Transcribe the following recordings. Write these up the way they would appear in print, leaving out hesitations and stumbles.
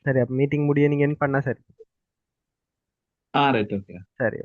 சரி, அப்ப மீட்டிங் முடிய நீங்க என்ன பண்ணா சரி. Right okay. சரி.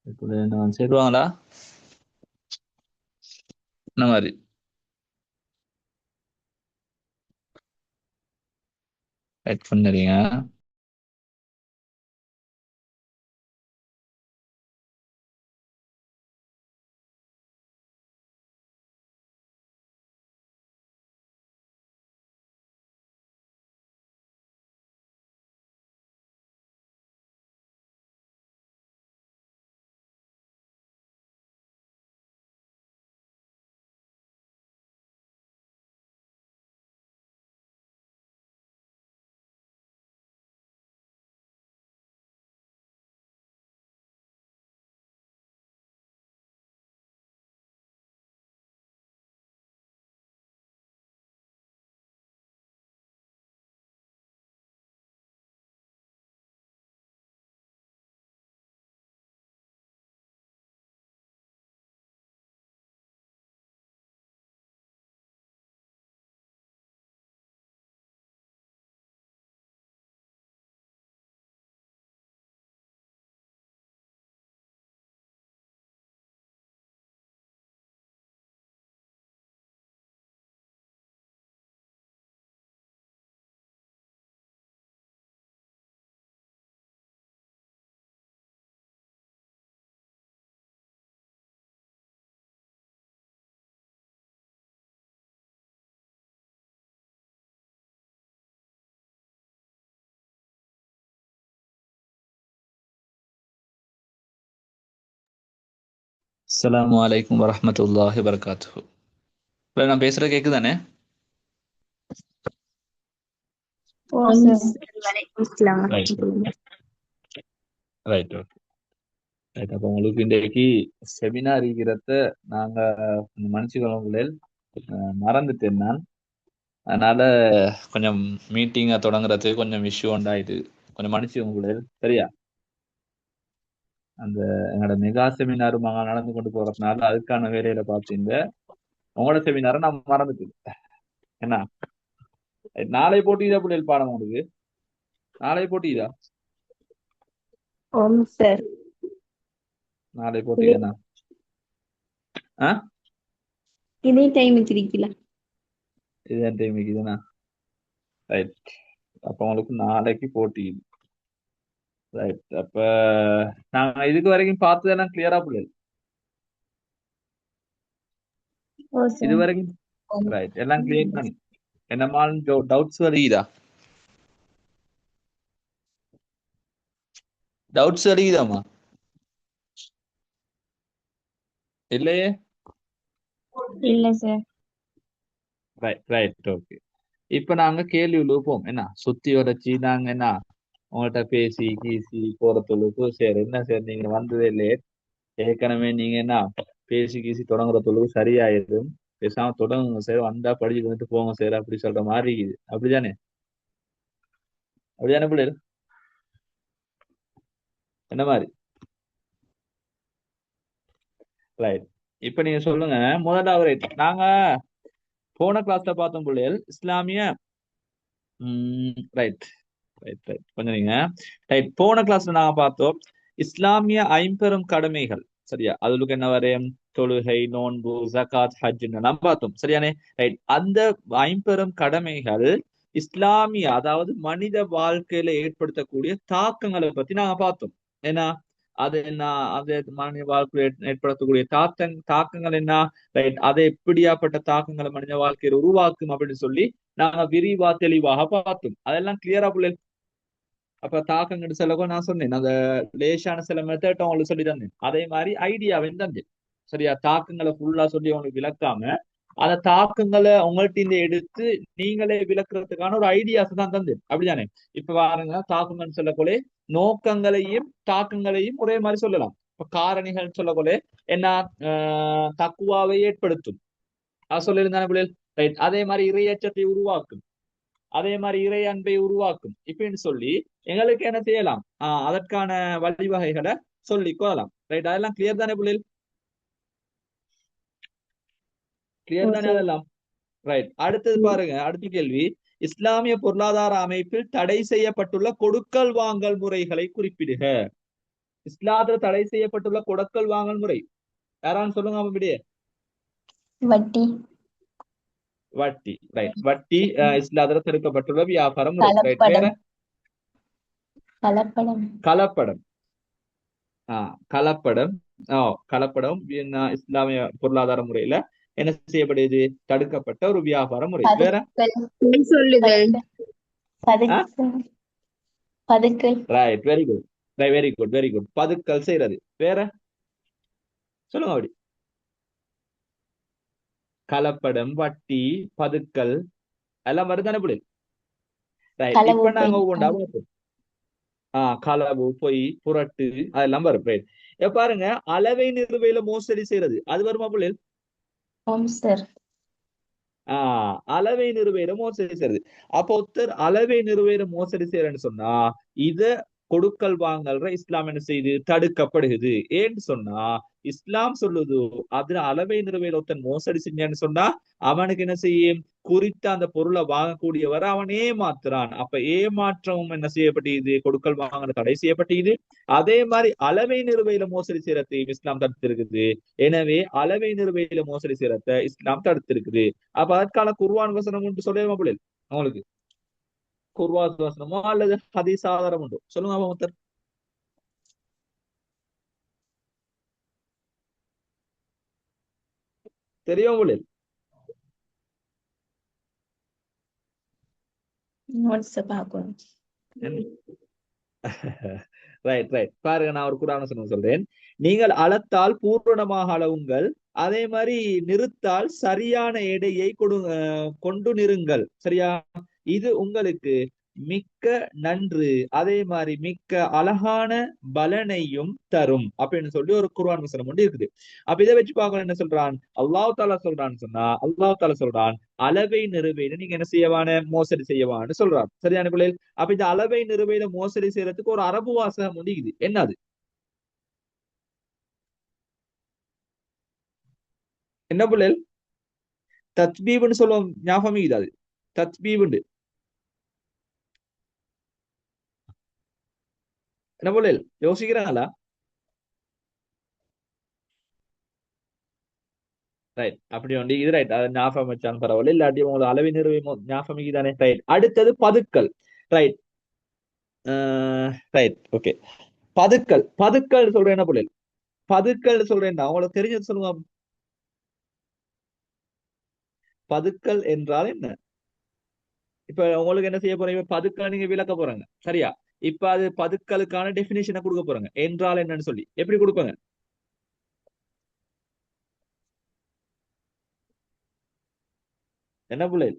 இப்போ நான் சேருவாங்களா இந்த மாதிரி? ரைட் பண்ணுறீங்க. அஸ்ஸலாமு அலைக்கும் வரஹ்மத்துல்லாஹி வபரகாத்துஹு. இல்லை, நான் பேசுறது கேக்குதானே? ஓ சார். வலைக்கும் அஸ்ஸலாம் ரைட் வரஹ்மத்துல்லாஹி. Right okay. ரைட், அப்போ உங்களுக்கு இன்றைக்கு செமினார் இருக்கிறத நாங்க கொஞ்சம் மன்னிச்சுக்கொள்ளுங்களேன். மறந்துட்டேன் நான். அதனால கொஞ்சம் மீட்டிங்கை தொடங்குறதுக்கு கொஞ்சம் இஷ்யூ உண்டாயிட்டு கொஞ்சம் மன்னிச்சுக்கொள்ளுங்களேன். சரியா? அந்த எங்களோட மெகா செமினார் நடந்து கொண்டு போறதுனால அதுக்கான வேலையில பார்த்தீங்க. உங்களோட செமினாரை நான் மறந்துட்டேன். என்ன, நாளை போட்டிதா பிள்ளைகள் பாடம் உங்களுக்கு? நாளை போட்டிதா? ஓம் சார். நாளை இதே போட்டிதானா? ஆ, இதே டைமுக்கு இருக்கல. இதே டைமுக்கு இதுதானா? ரைட். அப்ப உங்களுக்கு நாளைக்கு போட்டி. ரைட். அப்ப நாங்க இதுக்கு வரைக்கும் பார்த்ததெல்லாம் கிளியரா பிள்ளைகள்? ஓ இது சார். வரைக்கும் ரைட், எல்லாம் கிளியர் தானே? என்னமாலும் டவுட்ஸ் வருகிறா? டவுட்ஸ் வருகிறாமா? இல்லையே. இல்ல சார். Right right okay. இப்ப நாங்க கேள்வி எழுப்போம். என்ன சுத்தி வளைச்சி நாங்க என்ன உங்கள்கிட்ட பேசி கீசி போறதுக்கு சரி என்ன சார் நீங்க வந்ததே லேட். ஏற்கனவே நீங்க என்ன பேசி கீசி தொடங்குற தொழுவு சரியாயிடும். பேசாம தொடங்குங்க சார், வந்தா படிச்சுட்டு வந்துட்டு போங்க சார் அப்படி சொல்ற மாதிரி இருக்குது. அப்படிதானே? அப்படிதானே பிள்ளைகள்? என்ன மாதிரி? ரைட். இப்ப நீங்க சொல்லுங்க. முதலாவது ரைட், நாங்க போன கிளாஸ்ல பார்த்தோம் பிள்ளைகள் இஸ்லாமிய ரைட் ரைட் ரைட் கொஞ்சம் நீங்க ரைட். போன கிளாஸ்ல நாங்க பார்த்தோம் இஸ்லாமிய ஐம்பெரும் கடமைகள். சரியா? அதுக்கு என்ன வரையும் தொழுகை, நோன்பு, ஜகாத், ஹஜ் எல்லாம் பார்த்தோம். சரியானே? ரைட். அந்த ஐம்பெரும் கடமைகள் இஸ்லாமிய அதாவது மனித வாழ்க்கையில ஏற்படுத்தக்கூடிய தாக்கங்களை பத்தி நாங்க பார்த்தோம். ஏன்னா அது என்ன, அது மனித வாழ்க்கையில் ஏற்படுத்தக்கூடிய தாக்கங்கள் என்ன, ரைட், அதை எப்படியாப்பட்ட தாக்கங்களை மனித வாழ்க்கையில் உருவாக்கும் அப்படின்னு சொல்லி நாங்க விரிவா தெளிவாக பார்த்தோம். அதெல்லாம் கிளியரா பிள்ளை? அப்ப தாக்கங்கள் சிலகோ நான் சொன்னேன், அந்த லேசான சில மெத்தட் உங்களுக்கு சொல்லி தந்தேன். அதே மாதிரி ஐடியாவையும் தந்தேன். சரியா? தாக்கங்களை ஃபுல்லா சொல்லி உங்களுக்கு விளக்காம அந்த தாக்கங்களை உங்கள்கிட்ட எடுத்து நீங்களே விளக்குறதுக்கான ஒரு ஐடியாஸ் தான் தந்தேன். அப்படிதானே? இப்ப பாருங்க, தாக்கங்கள் சொல்லக்கொள்ளே நோக்கங்களையும் தாக்கங்களையும் ஒரே மாதிரி சொல்லலாம். இப்ப காரணிகள் சொல்லக்கொள்ளே என்ன, தக்குவாவை ஏற்படுத்தும் அது சொல்லியிருந்தானே பிள்ளைகள்? ரைட். அதே மாதிரி இறையச்சத்தை உருவாக்கும், அதே மாதிரி இறை அன்பை உருவாக்கும் இப்படின்னு சொல்லி எங்களுக்கு என்ன செய்யலாம், அதற்கான வழிவகைகளை சொல்லி கொள்ளலாம். ரைட். அதெல்லாம் கிளியர் தானே பிள்ளைகள்? கிளியர் தானே அதெல்லாம்? ரைட். அடுத்தது பாருங்க, அடுத்த கேள்வி, இஸ்லாமிய பொருளாதார அமைப்பில் தடை செய்யப்பட்டுள்ள கொடுக்கல் வாங்கல் முறைகளை குறிப்பிடுக. இஸ்லாத்துல தடை செய்யப்பட்டுள்ள கொடுக்கல் வாங்கல் முறை யாரான்னு சொல்லுங்க. அப்படியே வட்டி. வட்டி. ரைட். வட்டி இஸ்லாத்துல தடுக்கப்பட்டுள்ள வியாபார முறை. ரைட். வேற கலப்படம். கலப்படம். கலப்படம். கலப்படம் இஸ்லாமிய பொருளாதார முறையில என்ன செய்யப்படுது, தடுக்கப்பட்ட ஒரு வியாபார முறை. வேற சொல்லுதல். Right. Very good, very good, very good. பதுக்கல் செய்யறது. வேற சொல்லுங்க. அப்படி கலப்படம், வட்டி, பதுக்கல் எல்லாம் வருதானே பிள்ளை? ரைட். இப்ப நாங்க ஒவ்வொன்றா பார்ப்போம். களவு, பொய், புரட்டு அதெல்லாம் வரும். ரைட். பாருங்க, அளவை நிறுவையில மோசடி செய்யறது அது வருமா பிள்ளை? அளவை நிறுவையில மோசடி செய்யறது. அப்போ ஒருத்தர் அளவை நிறுவையில மோசடி செய்யறன்னு சொன்னா இத கொடுக்கல் வாங்கல்ற இஸ்லாம் என்ன செய்யுது, தடுக்கப்படுகிறது. ஏன்னு சொன்னா இஸ்லாம் சொல்லுது, அதுல அளவை நிறுவையில ஒருத்தன் மோசடி செஞ்சான்னு சொன்னா அவனுக்கு என்ன செய்யும், குறித்த அந்த பொருளை வாங்கக்கூடியவரை அவன் ஏமாத்துறான். அப்ப ஏமாற்றமும் என்ன செய்யப்பட்டது, கொடுக்கல் வாங்க தடை செய்யப்பட்டது. அதே மாதிரி அளவை நிறுவையில மோசடி செய்யறதையும் இஸ்லாம் தடுத்திருக்குது. எனவே அளவை நிறுவையில மோசடி செய்யறத இஸ்லாம் தடுத்திருக்குது. அப்ப அதற்கான குர்ஆன் வசனம் உண்டு சொல்லுமா பிள்ளை? உங்களுக்கு குர்ஆன் வசனமோ அல்லது ஹதீஸ் ஆதாரம் உண்டு சொல்லுங்க ஒருத்தர். தெரியும் பிள்ளை? Right right. பாருங்க, நான் ஒரு குர்ஆன் வசனம் சொல்றேன். நீங்கள் அளத்தால் பூரணமாக அளவுங்கள், அதே மாதிரி நிறுத்தால் சரியான எடையை கொண்டு நிறுங்கள். சரியா? இது உங்களுக்கு மிக்க நன்று, அதே மாதிரி மிக்க அழகான பலனையும் தரும் அப்படின்னு சொல்லி ஒரு குர்ஆன் வசனம் ஒன்று இருக்குது. அப்ப இதை வச்சு பார்க்கணும், என்ன சொல்றான் அல்லாஹ் தாலா சொல்றான்னு சொன்னா, அல்லாஹ் தாலா சொல்றான் அளவை நிறுவையில நீங்க என்ன செய்யவான, மோசடி செய்யவான்னு சொல்றான். சரியான பிள்ளைகள்? அப்ப இந்த அளவை நிறுவையில மோசடி செய்யறதுக்கு ஒரு அரபு வாசகம் முடியுது. என்னது? என்ன பிள்ளைகள்? தத்பீப்னு சொல்லுவோம். ஞாபகம் இது. அது தத்பீப்னு என்ன பிள்ளைகள் யோசிக்கிறாங்களா? ரைட். அப்படி ஒன்று இது. ரைட். அதை ஞாபகம் வச்சாலும் பரவாயில்ல, இல்லாட்டி உங்களுக்கு அளவை நிறுவை ஞாபகம் தானே. ரைட். அடுத்தது பதுக்கல். ரைட். ரைட். ஓகே. பதுக்கல். பதுக்கல் சொல்றேன் என்ன பிள்ளைகள்? பதுக்கல் சொல்றேன் அவங்களுக்கு தெரிஞ்சது சொல்லுங்க. பதுக்கல் என்றால் என்ன? இப்ப உங்களுக்கு என்ன செய்ய போறீங்க, பதுக்கல் நீங்க விளக்க போறாங்க. சரியா? இப்ப அது பதுக்கலுக்கான டெபினிஷனை கொடுக்க போறாங்க. என்றால் என்னன்னு சொல்லி எப்படி கொடுப்பாங்க? என்ன பிள்ளை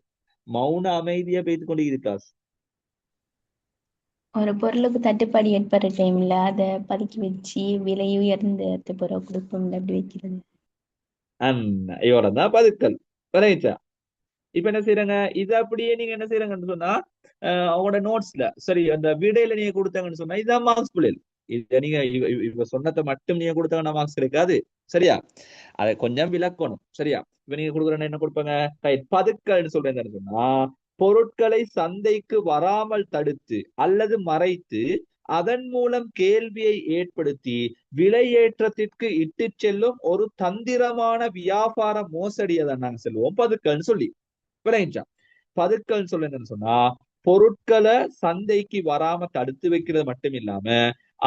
மௌன அமைதியா பேத்து கொண்டு இருக்காஸ்? ஒரு பொருளுக்கு தட்டுப்பாடு ஏற்படுற டைம்ல அத பதுக்கி வச்சு விலை உயர்ந்த பொருள் கொடுப்போம்ல, அப்படி வைக்கிறது. இவ்வளவு தான் பதுக்கல். விளைச்சா இப்ப என்ன செய்யறாங்க, இது அப்படியே நீங்க என்ன செய்யறாங்கன்னு சொன்னா அவங்களோட நோட்ஸ்ல சரி அந்த விடையில நீங்க கொடுத்தாங்கன்னு சொன்னா இதான் மார்க்ஸ் புள்ளில். இத நீங்க இவ சொன்னதை மட்டும் நீங்க கொடுத்தாங்கன்னா மார்க்ஸ் கிடைக்காது. சரியா, அதை கொஞ்சம் விளக்கணும். சரியா, இப்ப நீங்க கொடுக்குறேன்னா என்ன கொடுப்பாங்க, ரைட் பதுக்கல்னு சொல்றேன்னு சொன்னா பொருட்களை சந்தைக்கு வராமல் தடுத்து அல்லது மறைத்து அதன் மூலம் கேள்வியை ஏற்படுத்தி விலையேற்றத்திற்கு இட்டு செல்லும் ஒரு தந்திரமான வியாபார மோசடியை தான் நாங்க சொல்லுவோம் பதுக்கல்னு சொல்லி. விளைஞ்சா பதுக்கல் சொல்ல என்னன்னு சொன்னா பொருட்களை சந்தைக்கு வராம தடுத்து வைக்கிறது மட்டும் இல்லாம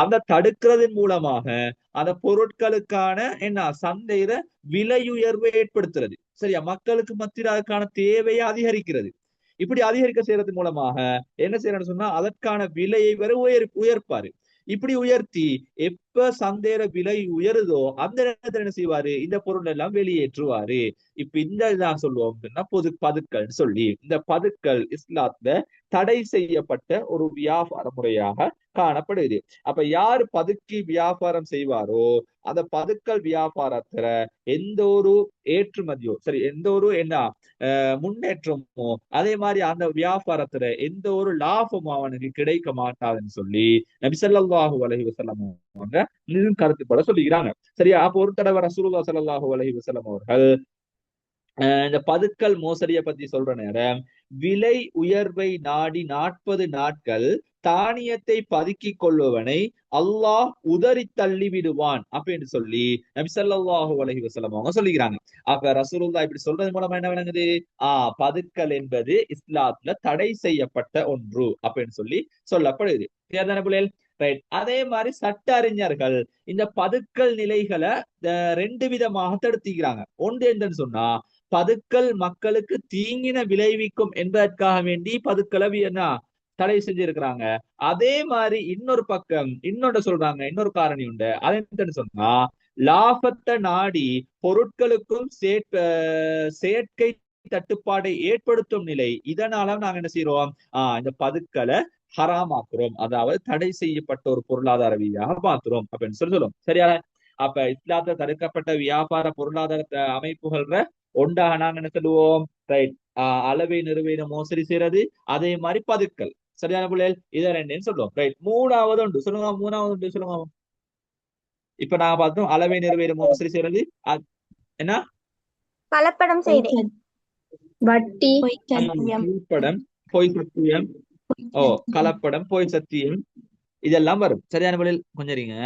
அந்த தடுக்கிறதன் மூலமாக அந்த பொருட்களுக்கான என்ன சந்தையில விலையுயர்வை ஏற்படுத்துறது. சரியா, மக்களுக்கு மத்தியில் அதுக்கான தேவையை அதிகரிக்கிறது. இப்படி அதிகரிக்க செய்யறது மூலமாக என்ன செய்யறன்னு சொன்னா அதற்கான விலையை வர உயர்ப்பாரு. இப்படி உயர்த்தி எப்ப சந்தையில விலை உயருதோ அந்த நேரத்துல என்ன செய்வாரு, இந்த பொருள் எல்லாம் வெளியேற்றுவாரு. இப்ப இந்த இதான் சொல்லுவோம் பதுக்கல் சொல்லி. இந்த பதுக்கல் இஸ்லாத்துல தடை செய்யப்பட்ட ஒரு வியாபார முறையாக காணப்படுது. அப்ப யாரு பதுக்கி வியாபாரம் செய்வாரோ அந்த பதுக்கல் வியாபாரத்துல எந்த ஒரு ஏற்றுமதியோ சரி எந்த ஒரு என்ன முன்னேற்றமோ அதே மாதிரி அந்த வியாபாரத்துல எந்த ஒரு லாபமும் அவனுக்கு கிடைக்க மாட்டாதுன்னு சொல்லி நபி ஸல்லல்லாஹு அலைஹி வஸல்லம் அவங்க கருத்துப்பட சொல்லிக்கிறாங்க. சரியா, அப்போ ஒரு தடவை ரசூலுல்லாஹி ஸல்லல்லாஹு அலைஹி வஸல்லம் அவர்கள் இந்த பதுக்கல் மோசடியை பத்தி சொல்ற நேரம் விலை உயர்வை நாடி 40 நாட்கள் தானியத்தை பதுக்கி கொள்ளுவனை அல்லாஹ் உதறி தள்ளி விடுவான் அப்படின்னு சொல்லி நபி ஸல்லல்லாஹு அலைஹி வஸல்லம் அவங்க சொல்லிக்கிறாங்க. அப்ப ரசூலுல்லாஹ் இப்படி சொல்றது மூலமா என்ன விளங்குது, பதுக்கல் என்பது இஸ்லாத்துல தடை செய்யப்பட்ட ஒன்று அப்படின்னு சொல்லி சொல்லப்படுது. சரிதான புள்ளைகள்? ரைட். அதே மாதிரி சட்ட அறிஞர்கள் இந்த பதுக்கல் நிலைகளை ரெண்டு விதமாக தடுத்திக்கிறாங்க. ஒன்று என்னன்னு சொன்னா பதுக்கல் மக்களுக்கு தீங்கின விளைவிக்கும் என்பதற்காக வேண்டி பதுக்கலை என்ன தடை செஞ்சிருக்கிறாங்க. அதே மாதிரி இன்னொரு பக்கம் இன்னொன்று சொல்றாங்க, இன்னொரு காரணி உண்டு. அது என்னன்னு சொன்னா லாபத்தை நாடி பொருட்களுக்கும் செயற்கை தட்டுப்பாடை ஏற்படுத்தும் நிலை. இதனால நாங்க என்ன செய்யறோம், இந்த பதுக்கலை ஹராமாக்குறோம், அதாவது தடை செய்யப்பட்ட ஒரு பொருளாதார ரீதியாக மாத்துறோம் அப்படின்னு சொல்லுவோம். சரியா, அப்ப இஸ்லாத்துல தடுக்கப்பட்ட வியாபார பொருளாதார அமைப்புகள்ல ஒன்றாக நாங்க என்ன சொல்லுவோம், ரைட், அளவை நிறுவன மோசடி செய்யறது, அதே மாதிரி பதுக்கல். சரியான பிள்ளைகள், இதை ரெண்டுன்னு சொல்லுவோம். ரைட், மூணாவது உண்டு சொல்லுங்க, மூணாவது உண்டு சொல்லுங்க. இப்ப நாங்க பார்த்தோம் அளவை நிறுவன மோசடி செய்யறது, என்ன கலப்படம் செய்தேன், வட்டி கலப்படம், பொய் சத்தியம், கலப்படம், பொய் சத்தியம், இதெல்லாம் வரும். சரியான பிள்ளைகள், கொஞ்சம் இருங்க.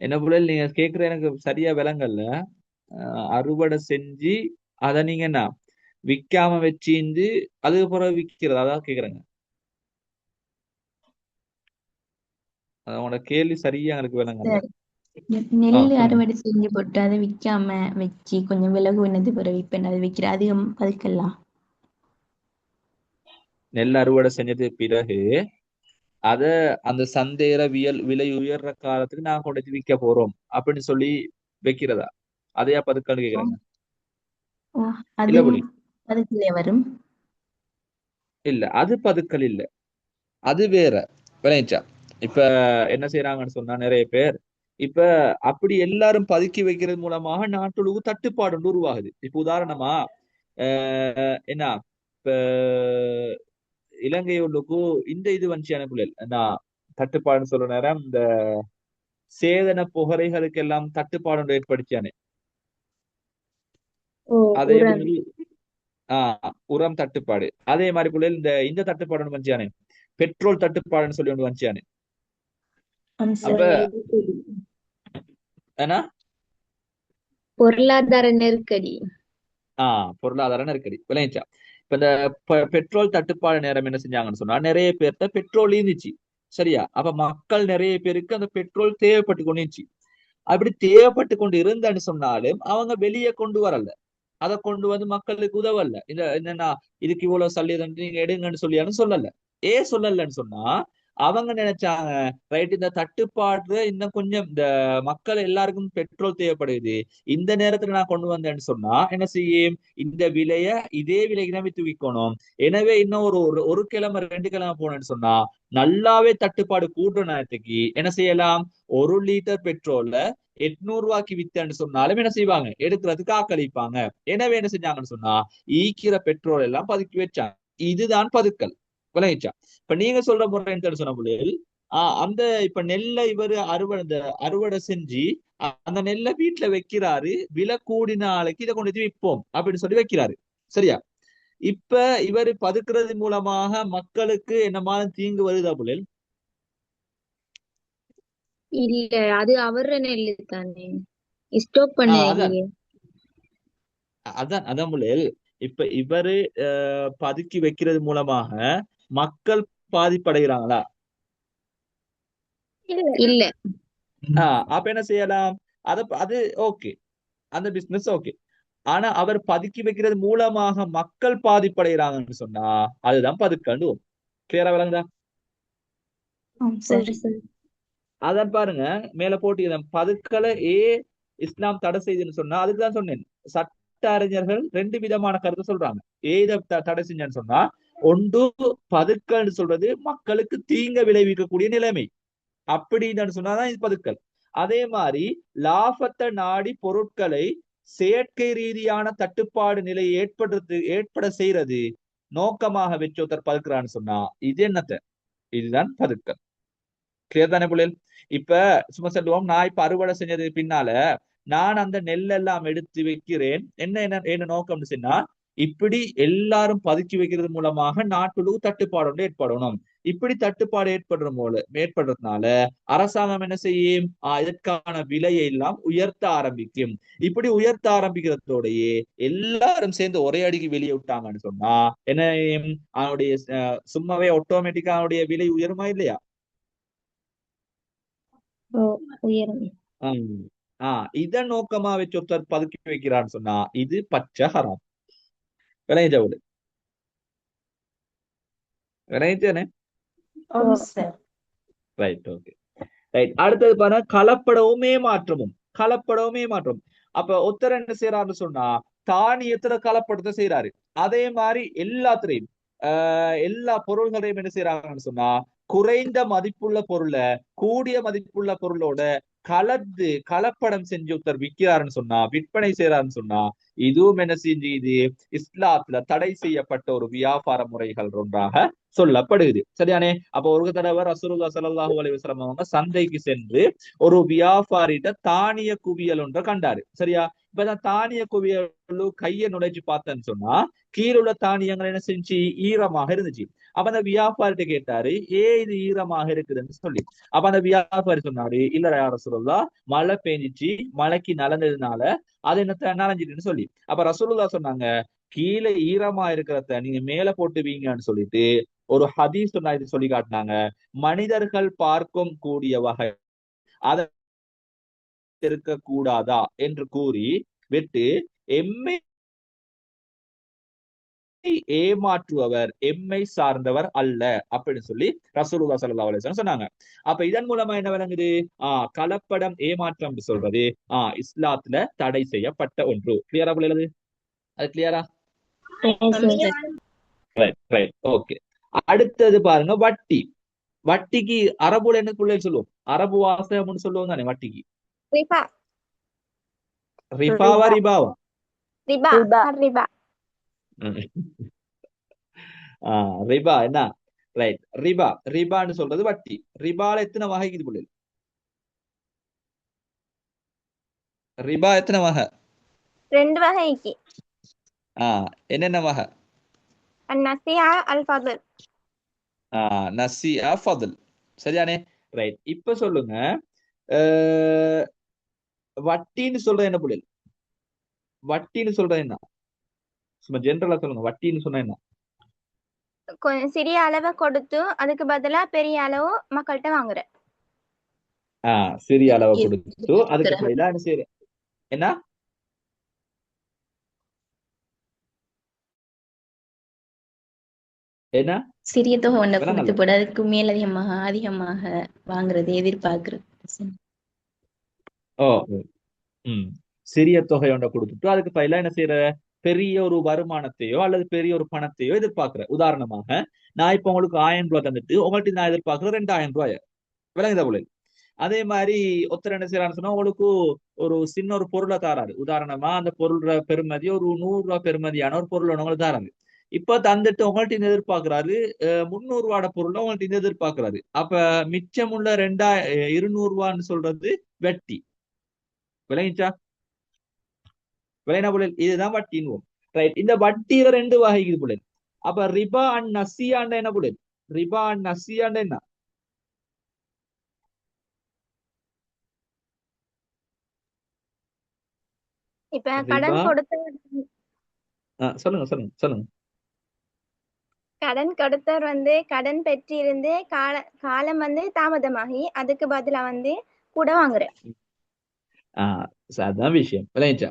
என்ன பிள்ளைகள் நீங்க கேக்குற எனக்கு சரியா விளங்கல்ல. அறுவடை செஞ்சு அதை நீங்க என்ன விற்காம வச்சிருந்து அதுக்கு பிறகு விற்கிறது, அதான் கேக்குறேங்க. அதோட கேள்வி சரியா எனக்கு விளங்கல. நெல் அறுவடை செஞ்சு போட்டு அதை விற்காம வச்சு கொஞ்சம் விலகு வினது பிறகு விற்பேன், அதை விற்கிற அதிகம் பதுக்கலாம். நெல் அறுவடை செஞ்சதுக்கு பிறகு அத அந்த சந்தையில விலை உயர்ற காலத்துக்கு நான் கொண்டு வந்து விற்க போறோம் அப்படின்னு சொல்லி வைக்கிறதா, அதையா பதுக்கன்னு கேக்குறாங்க. இல்ல புலி, பதுக்கலையே வரும். இல்ல அது பதுக்கல் இல்ல, அது வேற. விளைச்சா இப்ப என்ன செய்யறாங்கன்னு சொன்னா நிறைய பேர் இப்ப அப்படி எல்லாரும் பதுக்கி வைக்கிறது மூலமாக நாட்டுக்கு தட்டுப்பாடு ஒன்று உருவாகுது. இப்ப உதாரணமா என்ன இப்ப இலங்கை உள்ளுக்கு இந்த இது வந்துச்சு எனக்குள்ள நான் தட்டுப்பாடுன்னு சொல்ற நேரம் இந்த சேதன புகரைகளுக்கு எல்லாம் தட்டுப்பாடு ஏற்படுத்தியானே. அதே மாதிரி உரம் தட்டுப்பாடு, அதே மாதிரி புள்ள இந்த தட்டுப்பாடு வந்துச்சானே, பெட்ரோல் தட்டுப்பாடுன்னு சொல்லி ஒன்று வந்துச்சானே. அப்ப என்ன பொருளாதார நெருக்கடி. பொருளாதார நெருக்கடி விளைச்சா. இப்ப இந்த பெட்ரோல் தட்டுப்பாடு நேரம் என்ன செஞ்சாங்கன்னு சொன்னா நிறைய பேர்த்த பெட்ரோல் இருந்துச்சு. சரியா, அப்ப மக்கள் நிறைய பேருக்கு அந்த பெட்ரோல் தேவைப்பட்டு கொண்டு இருந்துச்சு. அப்படி தேவைப்பட்டு கொண்டு இருந்தேன்னு சொன்னாலும் அவங்க வெளியே கொண்டு வரல, அதை கொண்டு வந்து மக்களுக்கு உதவல. இந்த என்னன்னா இதுக்கு இவ்வளவு சல்லி நீங்க எடுங்கன்னு சொல்லியாலும் சொல்லல. சொல்லலன்னு சொன்னா அவங்க நினைச்சாங்க ரைட், இந்த தட்டுப்பாடு இன்னும் கொஞ்சம் இந்த மக்கள் எல்லாருக்கும் பெட்ரோல் தேவைப்படுது, இந்த நேரத்துல நான் கொண்டு வந்தேன்னு சொன்னா என்ன செய்யும், இந்த விலைய இதே விலைக்கு தான் வித்து விற்கணும். எனவே இன்னும் ஒரு ஒரு ஒரு கிழமை 2 கிழமை போனேன்னு சொன்னா நல்லாவே தட்டுப்பாடு கூடுற நேரத்துக்கு என்ன செய்யலாம், 1 லிட்டர் பெட்ரோல்ல 800 ரூபாய்க்கு வித்தேன்னு சொன்னாலும் என்ன செய்வாங்க, எடுக்கிறதுக்கு ஆக்களிப்பாங்க. எனவே என்ன செஞ்சாங்கன்னு சொன்னா ஈக்கிற பெட்ரோல் எல்லாம் பதுக்கி வச்சாங்க. இதுதான் பதுக்கல். விளங்கிச்சா? இப்ப நீங்க சொல்ற முறை என்ன சொன்ன புள்ளிகள், அந்த இப்ப நெல்லை இவரு அறுவடை செஞ்சு அந்த நெல்லை வீட்டுல வைக்கிறாரு, விலை கூடின நாளைக்கு இதை கொண்டு போய் விற்போம் அப்படின்னு சொல்லி வைக்கிறாரு. சரியா? இப்ப இவரு பதுக்குறது மூலமாக மக்களுக்கு என்ன மாதிரி தீங்கு வருதா புள்ளிகள்? இல்ல, அது அவர நெல்லு தானே, ஸ்டாக் பண்ண அதான் இல்லையே. அதான் அதான் புள்ளிகள். இப்ப இவரு பதுக்கி வைக்கிறது மூலமாக மக்கள் பாதிப்படைகிறாங்களா? இல்ல. அப்ப என்ன செய்யலாம், அது ஓகே, அந்த பிசினஸ் ஓகே. ஆனா அவர் பதுக்கி வைக்கிறது மூலமாக மக்கள் பாதிப்படைகிறாங்கன்னு சொன்னா அதுதான் பதுக்கண்டு. கிளியரா விளங்குதா? சரி. அதான் பாருங்க, மேல போட்டு பதுக்கலை இஸ்லாம் தடை செய்துன்னு சொன்னா அதுக்குதான் சொன்னேன். சட்ட அறிஞர்கள் 2 விதமான கருத்து சொல்றாங்க. இதை தடை செஞ்சேன்னு சொன்னா, ஒன்று பதுக்கல்னு சொல்றது மக்களுக்கு தீங்க விளைவிக்கக்கூடிய நிலைமை, அப்படின்னு சொன்னாதான் இது பதுக்கல். அதே மாதிரி லாபத்தை நாடி பொருட்களை செயற்கை ரீதியான தட்டுப்பாடு நிலையை ஏற்பட செய்யறது நோக்கமாக வச்சு ஒருத்தர் பதுக்குறான்னு சொன்னா இது என்னத்த, இதுதான் பதுக்கல். கிளியர் தானே புள்ளிகள்? இப்ப சும்மா சொல்லுவோம், நான் இப்ப அறுவடை செஞ்சதுக்கு பின்னால நான் அந்த நெல்லெல்லாம் எடுத்து வைக்கிறேன், என்ன நோக்கம்னு சொன்னா இப்படி எல்லாரும் பதுக்கி வைக்கிறது மூலமாக நாட்டுக்கு தட்டுப்பாடு ஏற்படணும். இப்படி தட்டுப்பாடு ஏற்படுறதுனால அரசாங்கம் என்ன செய்யும், இதற்கான விலையை எல்லாம் உயர்த்த ஆரம்பிக்கும். இப்படி உயர்த்த ஆரம்பிக்கிறதோடையே எல்லாரும் சேர்ந்து ஒரே அடிக்கு வெளியே விட்டாங்கன்னு சொன்னா என்ன, அவனுடைய சும்மாவே ஆட்டோமேட்டிக்கா அவனுடைய விலை உயருமா இல்லையா? உயரும். இத நோக்கமா வச்சு ஒருத்தர் பதுக்கி வைக்கிறான்னு சொன்னா இது பச்சை ஹராம். விளைஞ்சவுடு விளைஞ்சேனே. Right, okay, right. அடுத்தது பாருங்க, கலப்படவுமே மாற்றமும். அப்ப ஒருத்தர் என்ன செய்யறாருன்னு சொன்னா தானியத்துல கலப்படத்தை செய்யறாரு. அதே மாதிரி எல்லாத்திலையும் எல்லா பொருள்களையும் என்ன செய்யறாங்கன்னு சொன்னா குறைந்த மதிப்புள்ள பொருளை கூடிய மதிப்புள்ள பொருளோட கலப்படம் செஞ்சு ஒருத்தர் விற்கிறாருன்னு சொன்னா, விற்பனை செய்யறாருன்னு சொன்னா இதுவும் என்ன செஞ்சு இது இஸ்லாத்துல தடை செய்யப்பட்ட ஒரு வியாபார முறைகள் ஒன்றாக சொல்லப்படுது. சரியானே? அப்ப ஒரு தடவை ரசூலுல்லாஹி ஸல்லல்லாஹு அலைஹி வஸல்லம் அவங்க சந்தைக்கு சென்று ஒரு வியாபாரிட்ட தானிய குவியல் ஒன்றை கண்டாரு. சரியா? இப்பதான் தானிய குவியல் கையை நுழைச்சு பார்த்தேன்னு சொன்னா கீழுள்ள தானியங்கள் என்ன செஞ்சு ஈரமாக இருந்துச்சு. அப்ப அந்த வியாபாரிட்ட கேட்டாரு, இது ஈரமாக இருக்குதுன்னு சொல்லி. அப்ப அந்த வியாபாரி சொன்னாரு, இல்ல யார ரசூலுல்லாஹ், மழை பெஞ்சிச்சு, மழைக்கு நலந்ததுனால அது என்ன நனைஞ்சிட்டுன்னு சொல்லி. அப்ப ரசூலுல்லாஹ் சொன்னாங்க, கீழே ஈரமா இருக்கிறத நீங்க மேல போட்டு வீங்கன்னு சொல்லிட்டு ஒரு ஹதீஸ் இது சொல்லி காட்டினாங்க. மனிதர்கள் பார்க்கும் கூடிய வகை அதை இருக்க கூடாதா என்று கூறி விட்டு எம்மை ஏமாற்றுபவர் எம்மை சார்ந்தவர் அல்ல அப்படின்னு சொல்லி ரசூலுல்லாஹி ஸல்லல்லாஹு அலைஹி வஸல்லம் சொன்னாங்க. அப்ப இதன் மூலமா என்ன விளங்குது, கலப்படம் ஏமாற்றம் சொல்றது இஸ்லாத்துல தடை செய்யப்பட்ட ஒன்று. கிளியரா புள்ளியது? அது கிளியரா? Right, okay. அடுத்தது பாருங்க, வட்டிக்கு அரபுல என்ன புள்ளியல் சொல்லுவோம், அரபு வாசகம்னு சொல்லுவோம் தானே வட்டிக்கு? ரிபாவா ரிபாவா? ரிபா. ரிபா என்ன? ரைட், ரிபான்னு சொல்றது வட்டி. ரிபால எத்தனை வகைக்குது புள்ளி? ரிபா எத்தனை வகை? 2 வகைக்கு. என்னென்ன வகை? நசியா அல் ஃபதுல். நசியா ஃபதுல். சரியானே? ரைட். இப்ப சொல்லுங்க, வட்டின்னு சொல்றது என்ன புள்ளி? வட்டின்னு சொல்றது என்ன? சும்மா ஜெனரலா சொல்லுங்க, வட்டின்னு சொன்னா என்ன? கொஞ்சம் சிறிய அளவை கொடுத்து அதுக்கு பதிலா பெரிய அளவு மக்கள்கிட்ட வாங்குற. சிறிய அளவை கொடுத்து அதுக்கு பதிலா என்ன செய்யற? என்ன? என்ன சிறிய தொகை ஒன்றை கொடுத்து விலங்கல்ல போட்டு அதுக்கு மேலதிகமாக அதிகமாக வாங்குறது எதிர்பார்க்கறது. ஓ ம் சிறிய தொகை ஒன்றை கொடுத்துட்டு அதுக்கு பதிலா என்ன செய்யற, பெரிய ஒரு வருமானத்தையோ அல்லது பெரிய ஒரு பணத்தையோ எதிர்பார்க்கிற. உதாரணமாக நான் இப்ப உங்களுக்கு 1000 ரூபாய் தந்துட்டு உங்கள்ட்ட நான் எதிர்பார்க்கிற 2000 ரூபாய். விளங்குதா போல. அதே மாதிரி ஒருத்தர் என்ன செய்யறான்னு சொன்னா உங்களுக்கு ஒரு சின்ன ஒரு பொருளை தாராரு. உதாரணமா அந்த பொருளோட பெருமதி ஒரு 100 ரூபாய் பெருமதியான ஒரு பொருள் உங்களுக்கு தாராரு. இப்ப தந்துட்டு உங்கள்ட்ட இந்த எதிர்பார்க்கிறாரு 300 ரூபாட பொருளை உங்கள்ட்ட இந்த எதிர்பார்க்கிறாரு. அப்ப மிச்சமுள்ள 200 ரூபான்னு சொல்றது வெட்டி. விளங்கிச்சா? விளையாட போல இதுதான் வட்டின்னு. ரைட். இந்த வட்டியில 2 வகை இது போல. அப்ப ரிபா அண்ட் நசியாண்ட என்ன போல? ரிபா அண்ட் நசியாண்ட என்ன? இப்ப ரிபா சொல்லுங்க சொல்லுங்க சொல்லுங்க. கடன் கொடுத்தவர் கடன் பெற்றிருந்து காலம் தாமதமாகி அதுக்கு பதிலா கூட வாங்குறேன். அதான் விஷயம். விளையாச்சா?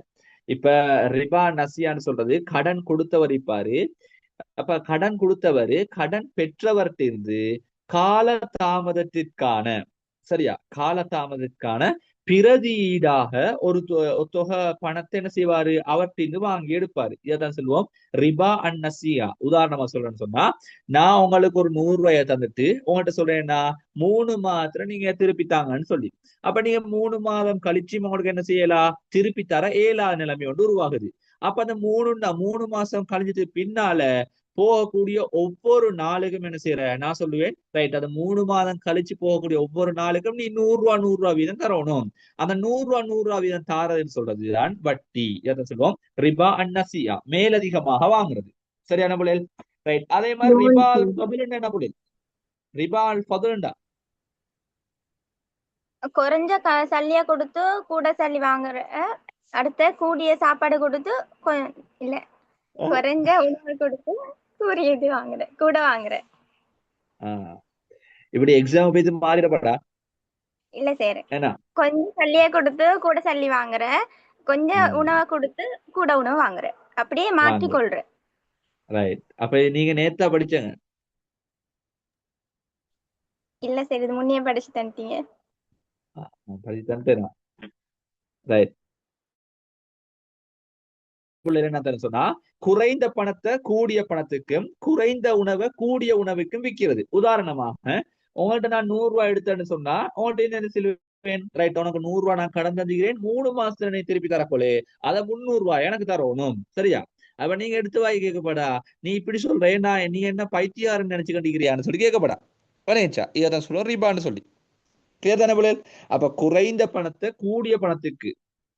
இப்ப ரிபா நசியான்னு சொல்றது கடன் கொடுத்தவர் இருப்பாரு. அப்ப கடன் கொடுத்தவர் கடன் பெற்றவர்கிட்ட இருந்து கால தாமதத்திற்கான, சரியா, கால தாமதத்திற்கான பிரதியீடாக ஒரு தொகை பணத்தை என்ன செய்வாரு, அவர்கிட்ட வாங்கி எடுப்பாரு. இதான் சொல்லுவோம் ரிபா அண்ட் நசியா. உதாரணமா சொல்றேன்னு சொன்னா, நான் உங்களுக்கு ஒரு 100 ரூபாயை தந்துட்டு உங்கள்கிட்ட சொல்றேன்னா 3 மாதத்துல நீங்க திருப்பித்தாங்கன்னு சொல்லி, அப்ப நீங்க 3 மாதம் கழிச்சு உங்களுக்கு என்ன செய்யலாம், திருப்பி தர இயலாத நிலைமை ஒன்று உருவாகுது. அப்ப அந்த 3 மாசம் கழிஞ்சது பின்னால போகக்கூடிய ஒவ்வொரு நாளுக்கும் என்ன செய்யற, நான் சொல்லுவேன் ரைட், அந்த 3 மாதம் கழிச்சு போகக்கூடிய ஒவ்வொரு நாளுக்கும் நீ 100 ரூபா வீதம் தரணும். அந்த 100 ரூபா வீதம் தாரதுன்னு சொல்றதுதான் வட்டி. எதை சொல்லுவோம்? ரிபா அண்ட் நசியா, மேலதிகமாக வாங்குறது. சரியான புள்ளைகள்? ரைட். அதே மாதிரி லோன் ரிபா அல் ஃபதுல் என்ன புள்ளைகள்? ரிபா அல் ஃபதுல்ண்டா குறைஞ்ச சல்லியா கொடுத்து கூட சல்லி வாங்குற. அடுத்த கூடிய சாப்பாடு கொடுத்து இல்ல குறைஞ்ச உணவு கொடுத்து கூறியது வாங்குறேன், கூட வாங்குறேன். இப்படி எக்ஸாம் போய் மாறிடப்படா இல்ல சரி, என்ன? கொஞ்சம் சல்லியா கொடுத்து கூட சல்லி வாங்குற, கொஞ்சம் ம், உணவை கொடுத்து கூட உணவு வாங்குற, அப்படியே வாங்குற. மாற்றிக்கொள்ற. ரைட். அப்ப நீங்க நேத்தா படிச்சங்க? இல்ல சரி, இது முன்னே படிச்சு தந்துட்டீங்க. படிச்சு தந்துட்டேன். ரைட். என்ன சொன்னா, குறைந்த பணத்தை கூடிய பணத்துக்கும் குறைந்த உணவை கூடிய உணவுக்கும் விற்கிறது. உதாரணமாக உங்கள்ட்ட நான் 100 ரூபாய் எடுத்தேன்னு சொன்னா உங்கள்ட்ட என்ன சொல்லுவேன், ரைட், உனக்கு 100 ரூபாய் நான் கடன் தந்துக்கிறேன், 3 மாசத்துல நீ திருப்பி தரப்போலே, அதை 300 ரூபாய் எனக்கு தரணும். சரியா? அப்ப நீங்க எடுத்து வாய் கேட்கப்படா, நீ இப்படி சொல்றேன், நான் நீ என்ன பைத்தியாருன்னு நினைச்சு கண்டிக்கிறியான்னு சொல்லி கேட்கப்படா. வரையச்சா? இதான் சொல்லுவோம் ரிபான்னு சொல்லி. கிளியர் தானே போல? அப்ப குறைந்த பணத்தை கூடிய பணத்துக்கு,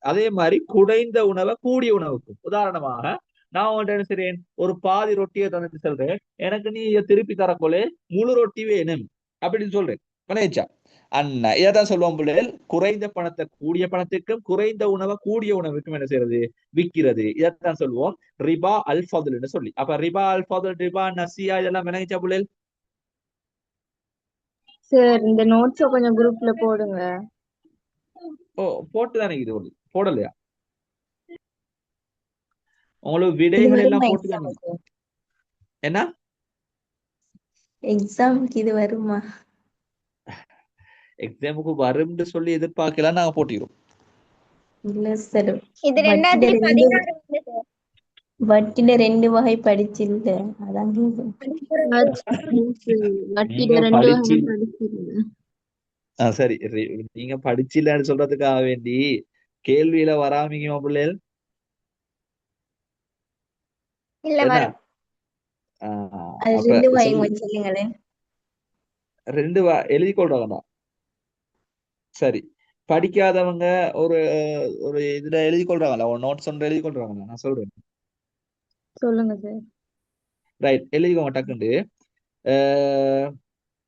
அதே மாதிரி குறைந்த உணவை கூடிய உணவுக்கும். உதாரணமாக நான் உங்கள்ட்ட என்ன செய்றேன், ஒரு பாதி ரொட்டியை தந்துட்டு சொல்றேன், எனக்கு நீ திருப்பி தரக்கோலே முழு ரொட்டி வேணும் அப்படின்னு சொல்றேன். மனைச்சா? அண்ணா இதான் சொல்லுவோம் பிள்ளைகள், குறைந்த பணத்தை கூடிய பணத்துக்கும் குறைந்த உணவை கூடிய உணவுக்கும் என்ன செய்யறது, விற்கிறது. இதைத்தான் சொல்லுவோம் ரிபா அல் ஃபதுல்னு சொல்லி. அப்ப ரிபா அல் ஃபதுல், ரிபா நசியா, இதெல்லாம் விளங்கிச்சா பிள்ளைகள்? சார் இந்த நோட்ஸ கொஞ்சம் குரூப்ல போடுங்க. ஓ, போட்டுதானே இது போடலையா? உங்களுக்கு இது விடைகள் வருமா எல்லாம் போட்டுதானே? எக்ஸாமுக்கு? என்ன எக்ஸாமுக்கு இது வருமா? எக்ஸாமுக்கு வரும்னு சொல்லி எதிர்பார்க்கலாம், நாங்க போட்டிக்கிறோம். இல்ல சார், இது வட்டிட 2016 சார். வட்டிட 2 வகை படிச்சில்ல, அதான் கேக்குறேன். வட்டியில நீங்க 2 படிச்சு வகை படிச்சிருங்க. சரி, நீங்க படிச்சில்லன்னு சொல்றதுக்காக வேண்டி கேள்வியில வராமீங்க பிள்ளைகள். இல்ல என்ன? வரும். அது அப்ப 2 வகை சொல்லி கொஞ்சம் சொல்லுங்களேன். 2 எழுதி கொள்றாங்கடா. சரி, படிக்காதவங்க ஒரு ஒரு இதுல எழுதி கொள்றாங்களா, ஒரு நோட்ஸ் ஒன்று எழுதி கொள்றாங்களா, நான் சொல்றேன். சொல்லுங்க சார். ரைட், எழுதிக்கோங்க டக்குண்டு.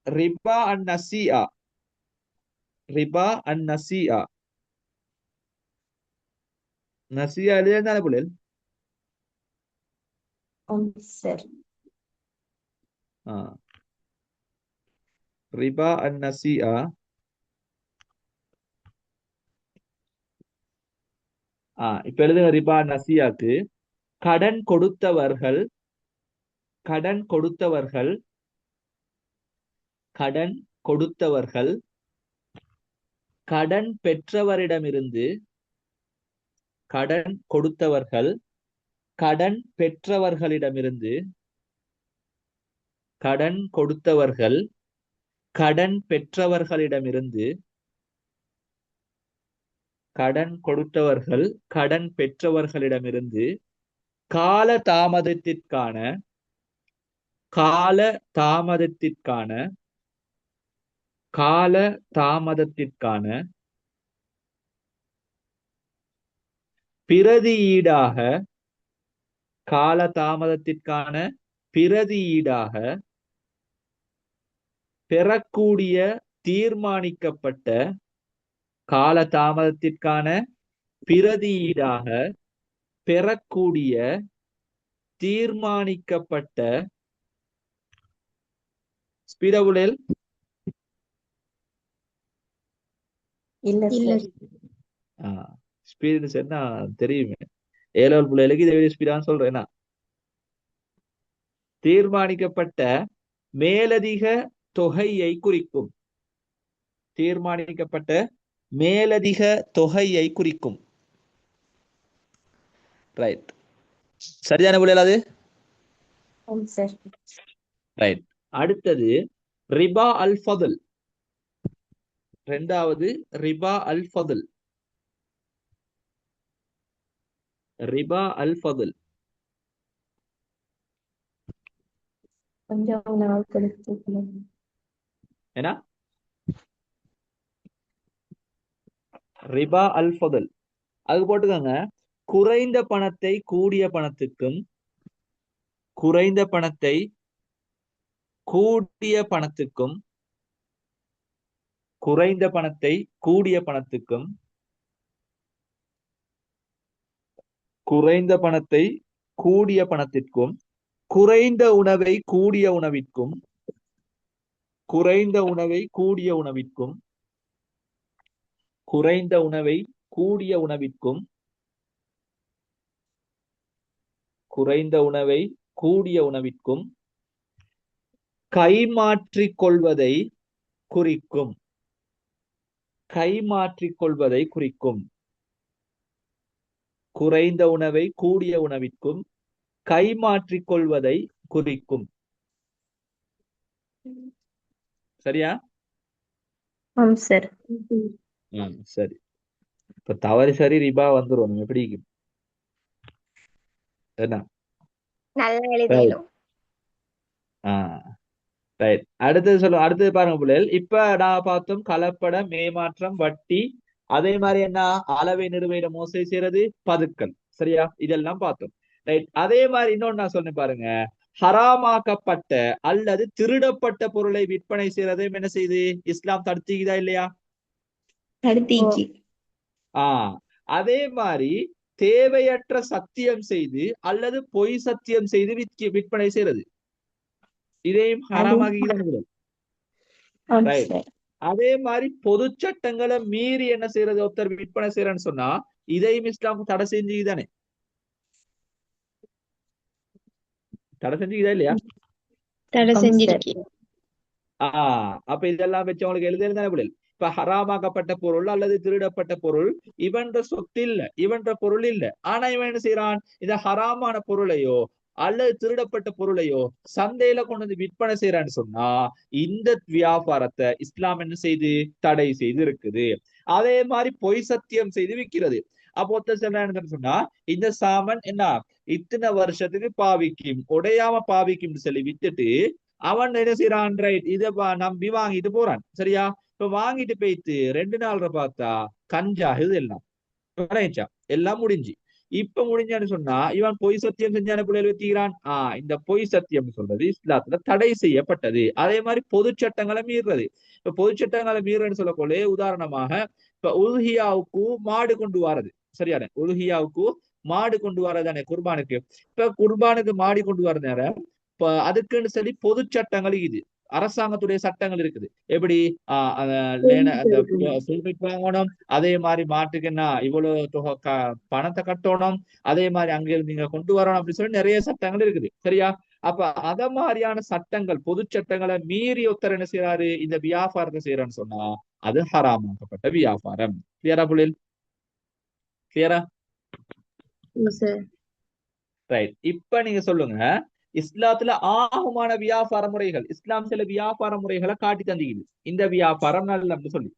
ரிபா அண்ட் நசியா, ரிபா அண்ட் நசியா. நசியா எழுதியிருந்தாலே பிள்ளைகள். Sir Riba and Nasiya. இப்ப எழுதுங்க ரிபா நசியாக்கு. கடன் கொடுத்தவர்கள் கடன் கொடுத்தவர்கள் கடன் கொடுத்தவர்கள் கடன் பெற்றவரிடமிருந்து கடன் கொடுத்தவர்கள் கடன் பெற்றவர்களிடமிருந்து கடன் கொடுத்தவர்கள் கடன் பெற்றவர்களிடமிருந்து கடன் கொடுத்தவர்கள் கடன் பெற்றவர்களிடமிருந்து கால தாமதத்திற்கான கால தாமதத்திற்கான கால தாமதத்திற்கான பிரதியீடாக கால தாமதத்திற்கான பிரதியீடாக பெறக்கூடிய தீர்மானிக்கப்பட்ட கால தாமதத்திற்கான பிரதியீடாக பெறக்கூடிய தீர்மானிக்கப்பட்ட ஸ்பீடபுலில் இல்ல இல்ல சார். ஸ்பீடுன்னு சொன்னா தெரியுமே. ஏழு பிள்ளைகளுக்கு இதை ஸ்பீடான்னு சொல்றேன்னா தீர்மானிக்கப்பட்ட மேலதிக தொகையை குறிக்கும். தீர்மானிக்கப்பட்ட மேலதிக தொகையை குறிக்கும். ரைட், சரியான பிள்ளைகள் அது. ஆம் சார். ரைட், அடுத்தது ரிபா அல் ஃபதுல். இரண்டாவது ரிபா அல் ஃபதுல். ரிபா அல் ஃபதுல் கொஞ்சம் உணவு கொடுத்து ஏன்னா ரிபா அல் ஃபதுல் அது போட்டுக்கோங்க. குறைந்த பணத்தை கூடிய பணத்துக்கும் குறைந்த பணத்தை கூடிய பணத்துக்கும் குறைந்த பணத்தை கூடிய பணத்துக்கும் குறைந்த பணத்தை கூடிய பணத்திற்கும் குறைந்த உணவை கூடிய உணவிற்கும் குறைந்த உணவை கூடிய உணவிற்கும் குறைந்த உணவை கூடிய உணவிற்கும் குறைந்த உணவை கூடிய உணவிற்கும் கைமாற்றிக் கொள்வதை குறிக்கும். கைமாற்றிக் கொள்வதை குறிக்கும். குறைந்த உணவை கூடிய உணவிற்கும் கைமாற்றிக் கொள்வதை குறிக்கும். சரியா? ஆம் சார். சரி, இப்ப தவறு சரி ரிபா வந்துரும். எப்படி என்ன? நல்லா எழுதிடும். ரைட், அடுத்தது சொல்லுவோம். அடுத்தது பாருங்க பிள்ளைகள். இப்ப நான் பார்த்தோம் கலப்படம், ஏமாற்றம், வட்டி, அதே மாதிரி என்ன அளவை நிறுவையிட மோசடி செய்யறது, பதுக்கல். சரியா? இதெல்லாம் பார்த்தோம். ரைட், அதே மாதிரி இன்னொன்னு நான் சொன்னேன் பாருங்க. ஹராமாக்கப்பட்ட அல்லது திருடப்பட்ட பொருளை விற்பனை செய்யறதையும் என்ன செய்யுது? இஸ்லாம் தடுத்துக்குதா இல்லையா? தடுத்தீக்கி. அதே மாதிரி தேவையற்ற சத்தியம் செய்து அல்லது பொய் சத்தியம் செய்து விற்பனை செய்யறது, இதையும் ஹராமாக்கிதான். ஆம் ரைட், சார். அதே மாதிரி பொது சட்டங்களை மீறி என்ன செய்யறது, ஒருத்தர் விற்பனை செய்யறன்னு சொன்னா இதையும் இஸ்லாம் தடை செஞ்சுதானே? தடை செஞ்சுக்குதா இல்லையா? தடை ஆம் சார். செஞ்சிருக்கேன். அப்ப இதெல்லாம் வச்சு அவங்களுக்கு எழுதுதானே பிள்ளை. இப்ப ஹராமாக்கப்பட்ட பொருள் அல்லது திருடப்பட்ட பொருள் இவன்ற சொத்து இல்ல, இவன்ற பொருள் இல்ல. ஆனா இவன் என்ன செய்யறான்? இந்த ஹராமான பொருளையோ அல்லது திருடப்பட்ட பொருளையோ சந்தையில கொண்டு வந்து விற்பனை செய்யறான்னு சொன்னா இந்த வியாபாரத்தை இஸ்லாம் என்ன செய்து தடை செய்து இருக்குது. அதே மாதிரி பொய் சத்தியம் செய்து விற்கிறது. அப்போ சொல்றான்னு சொன்னா இந்த சாமன் என்ன இத்தனை வருஷத்துக்கு பாவிக்கும், உடையாம பாவிக்கும் சொல்லி வித்துட்டு அவன் என்ன செய்யறான்? ரைட், இதை நம்பி வாங்கிட்டு போறான். சரியா? இப்ப வாங்கிட்டு போயிட்டு 2 நாள்ல பார்த்தா கஞ்சாகுது எல்லாம். எல்லாம் முடிஞ்சு. இப்ப முடிஞ்சான்னு சொன்னா இவன் பொய் சத்தியம் செஞ்சான பிள்ளைகள் வச்சுக்கிறான். இந்த பொய் சத்தியம் சொல்றது இஸ்லாத்துல தடை செய்யப்பட்டது. அதே மாதிரி பொது சட்டங்களை மீறுறது. இப்ப பொது சட்டங்களை மீறன்னு சொல்லக்கொள்ளே உதாரணமாக இப்ப உல்ஹியாவுக்கு மாடு கொண்டு வரது. சரியான? உல்ஹியாவுக்கு மாடு கொண்டு வரதானே குர்பானுக்கு. இப்ப குர்பானுக்கு மாடு கொண்டு வர நேரம் இப்ப அதுக்குன்னு சொல்லி பொது சட்டங்கள் இது, அரசாங்கத்துடைய சட்டங்கள் இருக்குது. எப்படி வாங்கணும், அதே மாதிரி மாட்டுக்கு என்ன இவ்வளவு தொகை பணத்தை கட்டணும், அதே மாதிரி அங்கிருந்து நீங்க கொண்டு வரணும் அப்படி சொல்லி நிறைய சட்டங்கள் இருக்குது. சரியா? அப்ப அத மாதிரியான சட்டங்கள், பொது சட்டங்களை மீறி ஒருத்தர் என்ன செய்யறாரு, இந்த வியாபாரத்தை செய்யறன்னு சொன்னா அது ஹராமாக்கப்பட்ட வியாபாரம். கிளியரா புள்ளில்? கிளியரா? சார். ரைட். இப்ப நீங்க சொல்லுங்க, இஸ்லாத்துல ஆகுமான வியாபார முறைகள், இஸ்லாம் சில வியாபார முறைகளை காட்டி தந்திக்குது, இந்த வியாபாரம் நல்ல சொல்லி.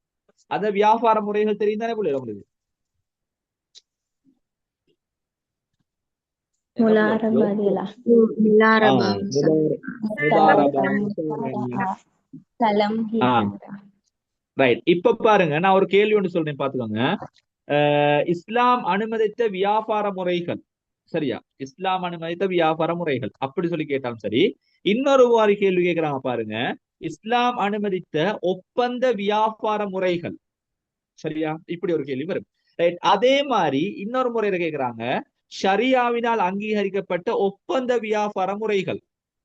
அந்த வியாபார முறைகள் தெரியும் தானே புள்ளில் உங்களுக்கு? முலாரபாதிகளா முலாரபா சலம் ரைட். இப்ப பாருங்க, நான் ஒரு கேள்வி ஒன்று சொல்றேன் பாத்துக்கோங்க. இஸ்லாம் அனுமதித்த வியாபார முறைகள், சரியா? இஸ்லாம் அனுமதித்த வியாபார முறைகள் அப்படி சொல்லி கேட்டாலும் சரி, இன்னொரு மாதிரி கேள்வி கேட்கிறாங்க பாருங்க, இஸ்லாம் அனுமதித்த ஒப்பந்த வியாபார முறைகள், சரியா? இப்படி ஒரு கேள்வி வரும். ரைட். அதே மாதிரி இன்னொரு முறையில கேட்கிறாங்க, ஷரியாவினால் அங்கீகரிக்கப்பட்ட ஒப்பந்த வியாபார முறைகள்,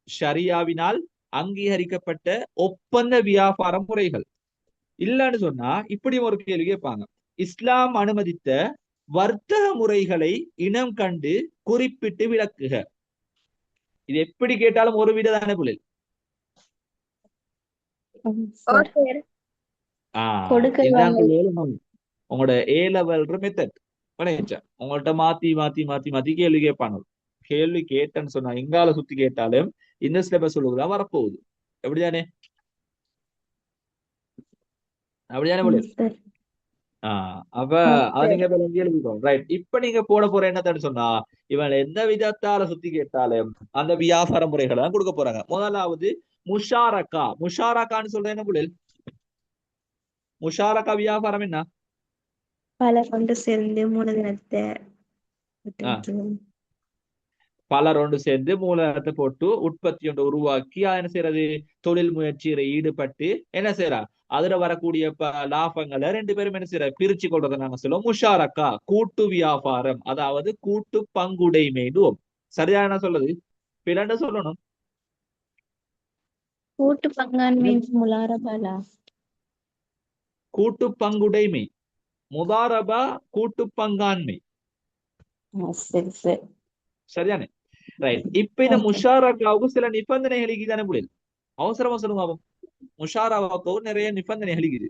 ஷரியாவினால் அங்கீகரிக்கப்பட்ட ஒப்பந்த வியாபார முறைகள் இல்லன்னு சொன்னா இப்படி ஒரு கேள்வி கேட்பாங்க, இஸ்லாம் அனுமதித்த வர்த்தக முறைகளை இனம் கண்டு குறிப்பிட்டு விளக்குக. இது எப்படி கேட்டாலும் ஒரு விட தானே புள்ளி. உங்களோட ஏ லெவல் மெத்தட் உங்கள்ட்ட மாத்தி மாத்தி மாத்தி மாத்தி கேள்வி கேட்பாங்க. கேள்வி கேட்டேன்னு சொன்னா எங்கால சுத்தி கேட்டாலும் இந்த சிலபஸ் தான் வரப்போகுது. எப்படிதானே? அப்படிதானே புள்ளி? அப்ப அது நீங்க எழுதிக்கோங்க. ரைட். இப்ப நீங்க போட போற என்னன்னு சொன்னா, இவன் எந்த விதத்தால சுத்தி கேட்டாலும் அந்த வியாபார முறைகளை கொடுக்க போறாங்க. முதலாவது முஷாரக்கா. முஷாரக்கான்னு சொல்ற என்ன புள்ளி? முஷாரக்கா வியாபாரம் என்ன? பலர் ஒன்று சேர்ந்து மூலதனத்தை பலர் ஒன்று சேர்ந்து மூலதனத்தை போட்டு உற்பத்தி ஒன்று உருவாக்கி என்ன செய்யறது, தொழில் முயற்சியில ஈடுபட்டு என்ன செய்யறா, அதுல வரக்கூடிய லாபங்களை ரெண்டு பேரும் என்ன செய்யற பிரிச்சு கொள்றதை நாங்க சொல்லுவோம் முஷாரக்கா, கூட்டு வியாபாரம், அதாவது கூட்டு பங்குடைமைடுவோம். சரியா என்ன சொல்றது? பிறண்ட சொல்லணும். கூட்டு பங்காண்மை முலாரபாலா, கூட்டு பங்குடைமை, முதாரபா கூட்டு பங்காண்மை. சரி சரி, சரியானே? ரைட். இப்ப இந்த முஷாரக்காவுக்கு சில நிபந்தனைகள் தானே புரியல, அவசரமா சொல்லுங்க. பாப்போம். முஷாரக்காவுக்கு நிறைய நிபந்தனைகள் இருக்குது.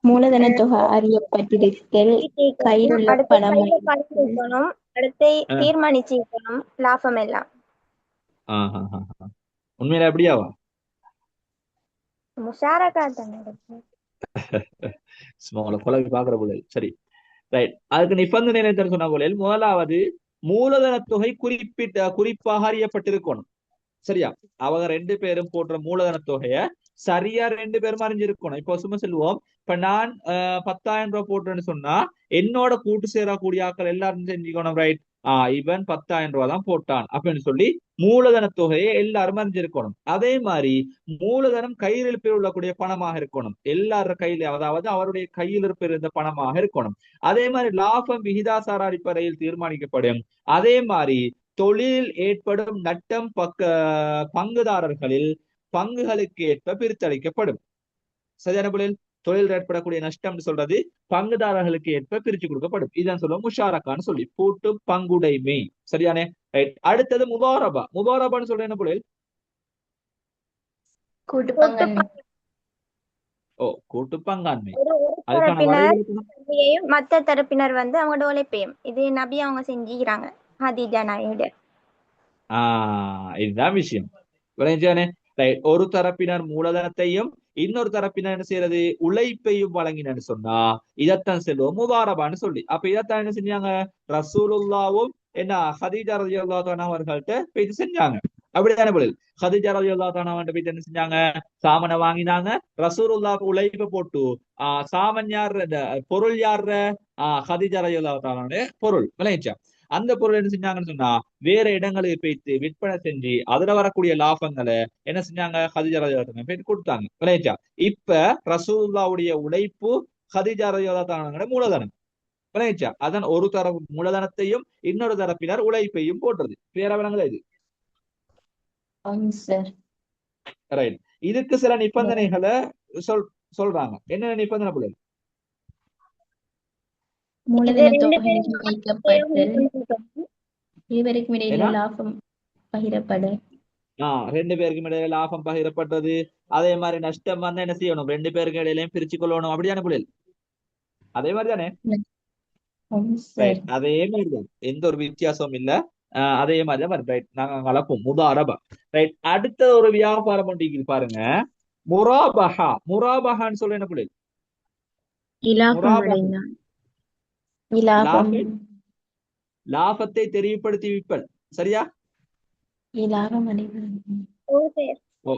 மூலதன தொகை அறியப்பட்டிருத்தல், கையிலுள்ள பணம் அடுத்து தீர்மானிச்சிருக்கணும் லாபம் எல்லாம். உண்மையில அப்படியாவா? முஷாரக்கா தானே பாக்குற போல. சரி. ரைட். அதுக்கு நிபந்தனை சொன்ன போல, முதலாவது மூலதன தொகை குறிப்பாக அறியப்பட்டிருக்கணும். சரியா? அவங்க ரெண்டு பேரும் போடுற மூலதன தொகைய சரியா ரெண்டு பேரும் அறிஞ்சிருக்கணும். இப்போ சும்மா சொல்லுவோம், இப்ப நான் 10,000 ரூபாய் போட்டேன்னு சொன்னா என்னோட கூட்டு சேரக்கூடிய ஆக்கள் எல்லாரும் செஞ்சுக்கணும். ரைட். இவன் 10,000 ரூபாய் தான் போட்டான் அப்படின்னு சொல்லி மூலதன தொகையை எல்லாரும் அறிஞ்சிருக்கணும். அதே மாதிரி மூலதனம் கையிருப்பில் உள்ளக்கூடிய பணமாக இருக்கணும், எல்லாரும் கையில, அதாவது அவருடைய கையிருப்பில் இருந்த பணமாக இருக்கணும். அதே மாதிரி லாபம் விகிதாசார அடிப்படையில் தீர்மானிக்கப்படும். அதே மாதிரி தொழிலில் ஏற்படும் நட்டம் பங்குதாரர்களில் பங்குகளுக்கு ஏற்ப பிரித்தளிக்கப்படும். சரியான புள்ளில்? தொழில் ஏற்படக்கூடிய நஷ்டம் சொல்றது பங்குதாரர்களுக்கு ஏற்ப பிரிச்சு கொடுக்கப்படும். இதான் சொல்லுவோம் முஷாரக்கான்னு சொல்லி, கூட்டு பங்குடைமை. சரியானே? ரைட். அடுத்தது முதாரபா. முதாரபான்னு சொல்ற என்ன புள்ளில்? கூட்டு பங்காண்மை. ஓ, கூட்டு பங்காண்மை. மத்த தரப்பினர் வந்து அவங்களோட உழைப்பையும் இது நபி அவங்க செஞ்சுக்கிறாங்க. ஹதீஜா நாயோட. இதுதான் விஷயம். ஒரு தரப்பினர் மூலதனத்தையும் இன்னொரு தரப்பினர் என்ன செய்யறது, உழைப்பையும் வழங்கினு சொன்னா இதத்தான் செல்வோம் முதாரபான்னு சொல்லி. அப்ப இதத்தான் என்ன செஞ்சாங்க, ரசூலுல்லாவும் என்ன ஹதீஜா ரலியல்லாஹு அன்ஹா அவர்கள்ட்ட போயிட்டு செஞ்சாங்க. அப்படித்தானே பொருள்? ஹதீஜா ரலியல்லாஹு அன்ஹா அவங்கள்ட்ட போயிட்டு என்ன செஞ்சாங்க, சாமனை வாங்கினாங்க. ரசூலுல்லாஹ்க்கு உழைப்பை போட்டு சாமன் யார், பொருள் யார், ஹதீஜா ரலியல்லாஹு அன்ஹா பொருள் விளைச்சா. அந்த பொருள் என்ன செஞ்சாங்கன்னு சொன்னா வேற இடங்களுக்கு போயிட்டு விற்பனை செஞ்சு அதுல வரக்கூடிய லாபங்களை என்ன செஞ்சாங்க, ஹதீஜா ரலியல்லாஹு அன்ஹா போயிட்டு கொடுத்தாங்க. விளைச்சா. இப்ப ரசூலுல்லாஹ்வுடைய உழைப்பு ஹதீஜா ரலியல்லாஹு அன்ஹா மூலதனம் விளைச்சா. அதன் ஒரு தரப்பு மூலதனத்தையும் இன்னொரு தரப்பினர் உழைப்பையும் போடுறது. பேர விலங்குல இது. ரைட். இதுக்கு சில நிபந்தனைகளை சொல்றாங்க. என்ன நிபந்தனை புள்ளி? இருவருக்கும் இடையில ஏன்னா லாபம் பகிரப்பட. ரெண்டு பேருக்கும் இடையில லாபம் பகிரப்பட்டது. அதே மாதிரி நஷ்டம் வந்தா என்ன செய்யணும், ரெண்டு பேருக்கு இடையிலையும் பிரிச்சு கொள்ளணும். அப்படிதானே புள்ளில்? அதே மாதிரி தானே? ஆம் சார். ரைட், அதே மாதிரி தான், எந்த ஒரு வித்தியாசமும் இல்ல. அதே மாதிரி தான் ரைட், நாங்க கலப்போம் முதாரபா. ரைட், அடுத்த ஒரு வியாபாரம் ஒன்று பாருங்க, முராபஹா. முராபஹான்னு சொல்ல என்ன புள்ளில்? இலாபம் முராபஹா, அடைந்தான். இலாபம். லாப லாபத்தை தெரியப்படுத்தி விற்பல். சரியா? இலாபம் அடைவது. ஓ சார். ஓ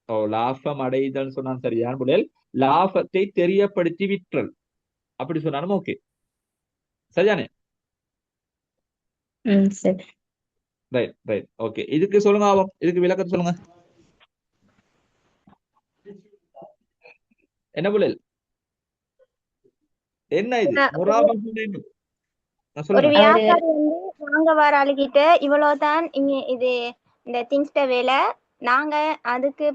ஓ லாபம் அடைதல் சொன்னான் சரியான புள்ளில். லாபத்தை தெரியப்படுத்தி விற்றல் அப்படி சொன்னாலும் ஓகே. சரியானே? சரி. Right right okay. இதுக்கு சொல்லுங்க ஆவம், இதுக்கு விளக்கத்தை சொல்லுங்க. என்ன புள்ளில், என்ன இது ஒரு முராபஹா என்ன? ஒரு சொல்லுங்க. அவரு வியாபாரி வந்து வாங்க வர ஆளுகிட்ட இவ்வளவுதான் இது இந்த திங்ஸ்ட விலை, நாங்க அதுக்கு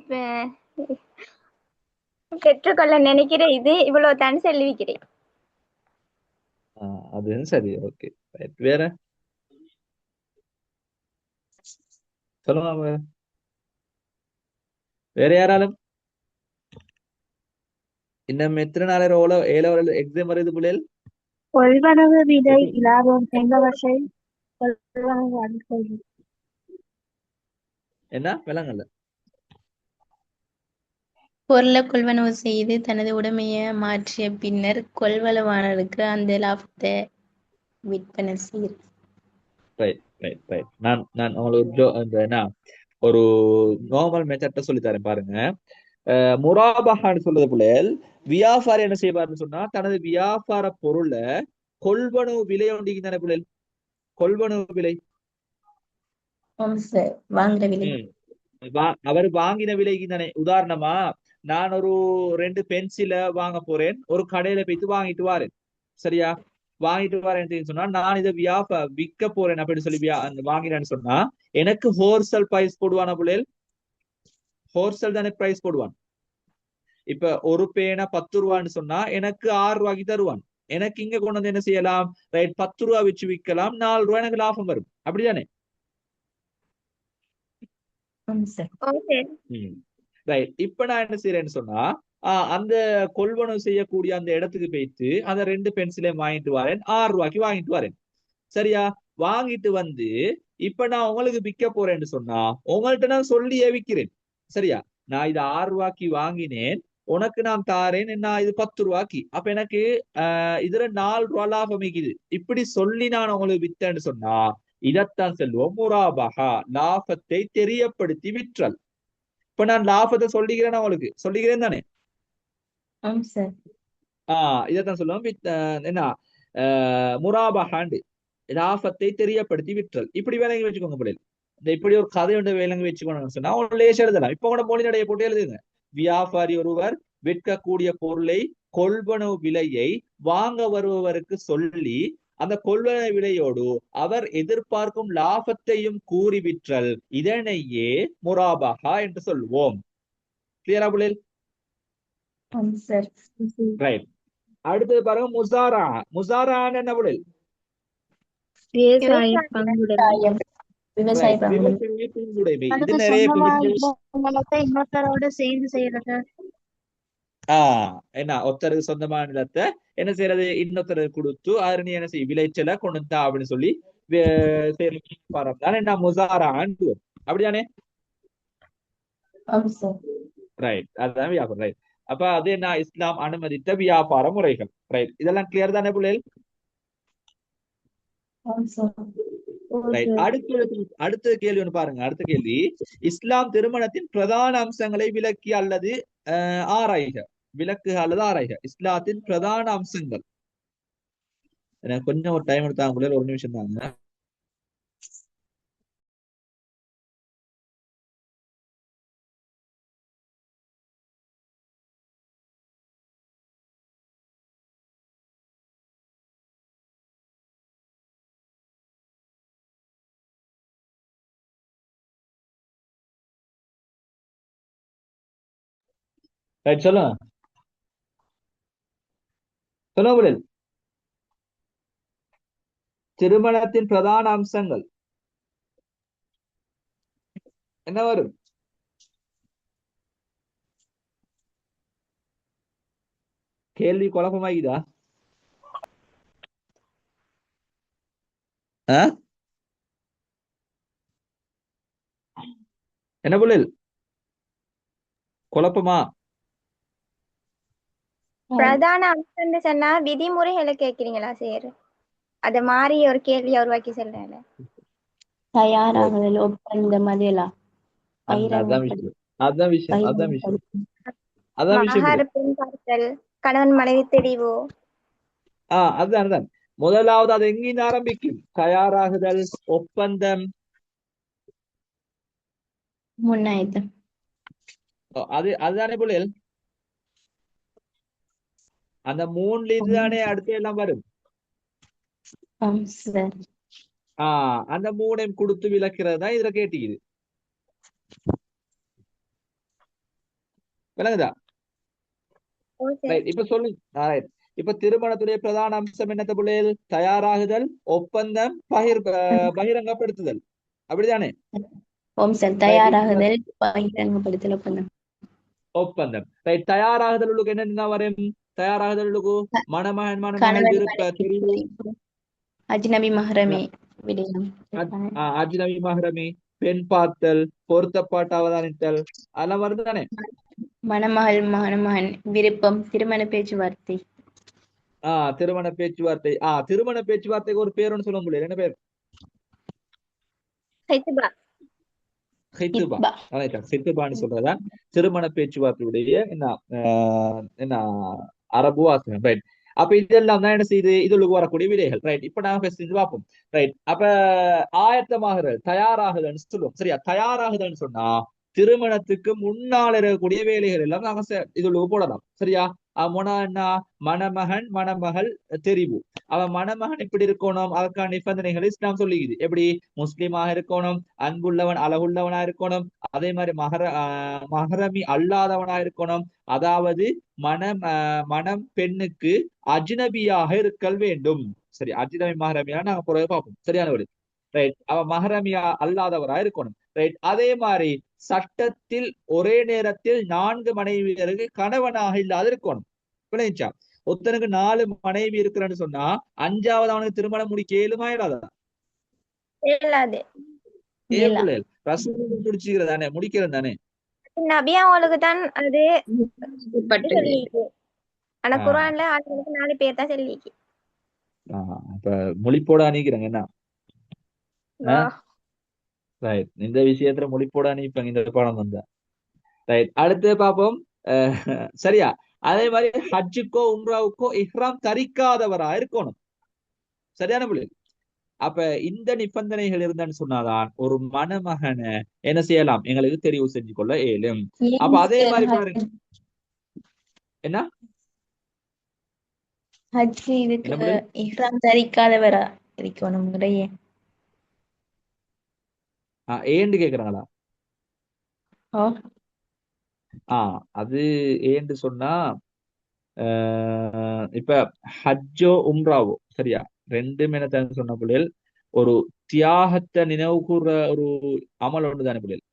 பெற்றுக்கொள்ள நினைக்கிற இது இவ்வளவுதான் சொல்லி விக்கிறேன். அது சரி, ஓகே ரைட். வேற சொல்லுங்க வேற. வேற யாராலும் இன்னும் எத்தனை நாள் ஏழு எக்ஸாம் வருது புள்ளில்? கொள்வனவு விலை இலாபம் என்பவற்றை கொள்வனவு அடிக்கொள்ளும். என்ன விளங்கல? பொருளை கொள்வனவு செய்து தனது உடைமையை மாற்றிய பின்னர் கொள்வனவாளருக்கு அந்த லாபத்தை விற்பனை செய்கிறது. Right right right. நான் உங்களுக்கு என்ன ஒரு நார்மல் மெத்தட்ட சொல்லி தரேன் பாருங்க. முராபஹான்னு சொல்றது புள்ளில், வியாபாரி என்ன செய்வாருன்னு சொன்னா, தனது வியாபார பொருளை கொள்வனவு விலை ஒன்றிக்கு தானே புள்ளில், கொள்வனவு விலை. ஆம் சார். வாங்குற விலை. அவர் வாங்கின விலைக்கு தானே. உதாரணமா, நான் ஒரு 2 பென்சில வாங்க போறேன், ஒரு கடையில போயிட்டு வாங்கிட்டு வரேன். சரியா? வாங்கிட்டு வரேன் சொன்னா, நான் இதை விற்க போறேன் அப்படின்னு சொல்லி வாங்கினேன்னு சொன்னா, எனக்கு ஹோல்சேல் பிரைஸ் போடுவானா புள்ளில்? ஹோல்சேல் தானே பிரைஸ் போடுவான். இப்ப ஒரு பேனா 10 ரூபான்னு சொன்னா எனக்கு 6 ரூபாய்க்கு தருவான். எனக்கு இங்க கொண்டு வந்து என்ன செய்யலாம், ரைட், 10 ரூபா வச்சு விற்கலாம், 4 ரூபாய் எனக்கு லாபம் வரும். அப்படிதானே? ஆம் சார். ஓ சார். ரைட். இப்ப நான் என்ன செய்யறேன்னு சொன்னா, அந்த கொள்வனவு செய்யக்கூடிய அந்த இடத்துக்கு போயிட்டு அந்த 2 பென்சிலையும் வாங்கிட்டு வரேன், 6 ரூபாய்க்கு வாங்கிட்டு வரேன். சரியா? வாங்கிட்டு வந்து இப்ப நான் உங்களுக்கு விற்க போறேன்னு சொன்னா, உங்கள்ட்ட நான் சொல்லியே விற்கிறேன். சரியா? நான் இது 6 ரூபாய்க்கு வாங்கினேன், உனக்கு நான் தாரேன் என்ன, இது 10 ரூபாய்க்கு. அப்ப எனக்கு இதுல 4 ரூபாய் லாபம் இருக்குது. இப்படி சொல்லி நான் உங்களுக்கு வித்தேன்னு சொன்னா, இதத்தான் செல்வோம் முராபஹா, லாபத்தை தெரியப்படுத்தி விற்றல். இப்ப நான் லாபத்தை சொல்லிக்கிறேன், உங்களுக்கு சொல்லிக்கிறேன் தானே. ஆம் சார். இதத்தான் சொல்லுவோம் என்ன, முராபஹாண்டு, லாபத்தை தெரியப்படுத்தி விற்றல். இப்படி விளங்கி வச்சுக்கோங்க பிள்ளைகள். இந்த இப்படி ஒரு கதை ஒன்று விளங்கி வச்சுக்கோங்கன்னு சொன்னா அவங்க லேசா எழுதலாம். இப்ப கூட மொழி நடைய போட்டு எழுதுங்க. வியாபாரி ஒருவர் விற்கக்கூடிய பொருளை கொள்வனவு விலையை வாங்க வருபவருக்கு சொல்லி அந்த கொள்வனவு விலையோடு அவர் எதிர்பார்க்கும் லாபத்தையும் கூறி விற்றல், இதனையே முராபஹா என்று சொல்லுவோம். கிளியரா புள்ளில்? ஆம் சார். ரைட். அடுத்தது பாருங்க, முசாரா. முசாரான்னு என்ன புள்ளில்? விவசாய பங்குடைமை. விவசாய பங்குடைமை. விவசாய பங்குடைமை. இது அதுக்கு நிறைய சொந்தமா பேருக்கு நிலத்தை இன்னொருத்தரோட சேர்ந்து செய்யறது. என்ன, ஒருத்தருக்கு சொந்தமான நிலத்தை என்ன செய்யறது, இன்னொருத்தருக்கு கொடுத்து அதுல நீ என்ன செய்ய, விளைச்சலை கொண்டு தா அப்படின்னு சொல்லி என்ன முசாரான்னு. அப்படியானே? ஆம் சார். ரைட், அதுதான் வியாபாரம். ரைட். அப்ப அது என்ன, இஸ்லாம் அனுமதித்த வியாபார முறைகள். ரைட், இதெல்லாம் கிளியர் தானே பிள்ளைகள்? ஆம் சார். ரைட். அடுத்த கேள்வி ஒன்று பாருங்க. அடுத்த கேள்வி, இஸ்லாம் திருமணத்தின் பிரதான அம்சங்களை விளக்கி அல்லது ஆராய்க. விளக்கு அல்லது ஆராய்க இஸ்லாத்தின் பிரதான அம்சங்கள். எனக்கு கொஞ்சம் ஒரு டைம் எடுத்தாங்க, ஒரு நிமிஷம் தாங்க. ரைட், சொல்லுங்க சொல்லுங்க. திருமணத்தின் பிரதான அம்சங்கள். என்ன வரும்? கேள்வி குழப்பமாகிதா? ஆ? என்ன புள்ளல் குழப்பமா? பிரதான அம்சம்னு சொன்னா விதிமுறைகளை கேக்குறீங்களா சார்? அத மாதிரி ஒரு கேள்வி உருவாக்கி சொல்றேன். ஓ, தயாராகுதல் ஒப்பந்தம் அதெல்லாம் அதான் விஷயம். அதான் விஷயம். அதான் விஷயம். பகிரங்கப்படுத்தும். அதான் விஷயம் மகார புள்ளல். பெண் பார்த்தல், கணவன் மனைவி தெரிவு. அதுதான் அதுதான். முதலாவது அது எங்கிருந்து ஆரம்பிக்கும்? தயாராகுதல், ஒப்பந்தம். முன்னாயத்தம். அதுதானே புள்ளல். அந்த மூணுல இருந்து தானே அடுத்து எல்லாம் வரும். ஆம் சார். அந்த மூணையும் கொடுத்து விளக்கிறது தான் இதுல கேட்டீங்க. விளங்குதா? ஓ சார். ரைட். இப்ப சொல்லு. ரைட். இப்ப திருமணத்துடைய பிரதான அம்சம் என்னத்த புள்ளைகள்? தயாராகுதல், ஒப்பந்தம், பகிரங்கப்படுத்துதல். அப்படிதானே? ஓம் சார். ரைட். தயாராகுதல் பகிரங்கப்படுத்தல் ஒப்பந்தம். ஒப்பந்தம். ரைட். தயாராகுதலுக்கு என்னென்ன வரும்? தயாராகுதலுக்கு மணமகன் மணமகள் கணவன் விருப்ப மனைவி தெரிவு, தெரிவு. அஜ்னபி மஹ்ரமி விடயம். அஜ்னபி மஹ்ரமி, பெண் பார்த்தல், பொருத்தப்பாட்டு அவதானித்தல், அதெல்லாம் வருது தானே? மணமகள் மணமகன் விருப்பம், திருமண பேச்சுவார்த்தை. திருமண பேச்சுவார்த்தை. திருமண பேச்சுவார்த்தைக்கு ஒரு பேர் ஒன்று சொல்ல முடியல. என்ன பேர்? ஹைத்துபா. ஹித்துபா. இத்பா. ஹித்துபான்னு சொல்றதான் திருமண பேச்சுவார்த்தையுடைய என்ன அரபு வாசகம். ரைட். அப்ப இதெல்லாம் தான் என்ன செய்யுது? இதுக்கு வரக்கூடிய விடைகள். ரைட். இப்ப நாங்க ஃபர்ஸ்ட் இது பார்ப்போம். ரைட். அப்ப ஆயத்தமாகிறது, தயாராகுதுன்னு சொல்லுவோம். சரியா? தயாராகுதுன்னு சொன்னா திருமணத்துக்கு முன்னால் இருக்கக்கூடிய வேலைகள் எல்லாம் நாங்க இதுக்கு போடலாம். சரியா? என்ன? மணமகன் மணமகள் தெரிவு. அவன் மணமகன் எப்படி இருக்கணும்? அதற்கான நிபந்தனைகள் இஸ்லாம் சொல்லிக்குது. எப்படி? முஸ்லிமாக இருக்கணும், அன்புள்ளவன் அழகுள்ளவனா இருக்கணும், அதே மாதிரி மஹரமி அல்லாதவனா இருக்கணும், அதாவது மனம் பெண்ணுக்கு அஜ்னபியாக இருக்கல் வேண்டும். சரி, அஜ்னபி மஹரமியா நாங்க பிறகு பார்ப்போம். சரியானவர். ரைட். அவன் மஹரமியா அல்லாதவரா இருக்கணும். ரைட். அதே மாதிரி சட்டத்தில் ஒரே நேரத்தில் 4 மனைவியருக்கு கணவனாக இல்லாத இருக்கணும். விளைச்சா? ஒருத்தனுக்கு 4 மனைவி இருக்கிறன்னு சொன்னா 5வது அவனுக்கு திருமணம் முடிக்க இயலுமா இல்லாதா? இயலாது. பிள்ளைகள் ரசூலுல்லாஹ் முடிச்சுக்கிறது தானே, முடிக்கிறது தானே. நபியா அவளுக்கு தான் அது பட்டது. சொல்லிக்கு. ஆனா குர்ஆன்ல ஆளுங்களுக்கு 4 பேர் தான் சொல்லிக்கு. அப்ப மொழிப்போட அணிக்கிறாங்க என்ன? ரைட். இந்த விஷயத்துல மொழிப்போட அணிப்பாங்க இந்த பாடம் வந்தா. ரைட். அடுத்து பார்ப்போம். சரியா? அதே மாதிரி ஹஜ்ஜுக்கோ உம்ராவுக்கோ இஹ்ராம் தரிக்காதவரா இருக்கணும். சரியான பிள்ளை. அப்ப இந்த நிபந்தனைகள் இருந்தான்னு சொன்னாதான் ஒரு மணமகனை என்ன செய்யலாம், எங்களுக்கு தெரிவு செஞ்சு கொள்ள இயலும். அப்ப அதே மாதிரி பாருங்க. என்ன ஹஜ் இதுக்கு இஹ்ராம் தரிக்காதவரா இருக்கணும் முறையே. ஏன்னு கேக்குறாங்களா? ஓ அது ஏன்னு சொன்னா இப்ப ஹஜ்ஜோ உம்ராவோ சரியா, ரெண்டுமே என்ன சொன்ன பிள்ளைகள் ஒரு தியாகத்தை நினைவு கூற ஒரு அமல் ஒன்று தானே பிள்ளைகள்.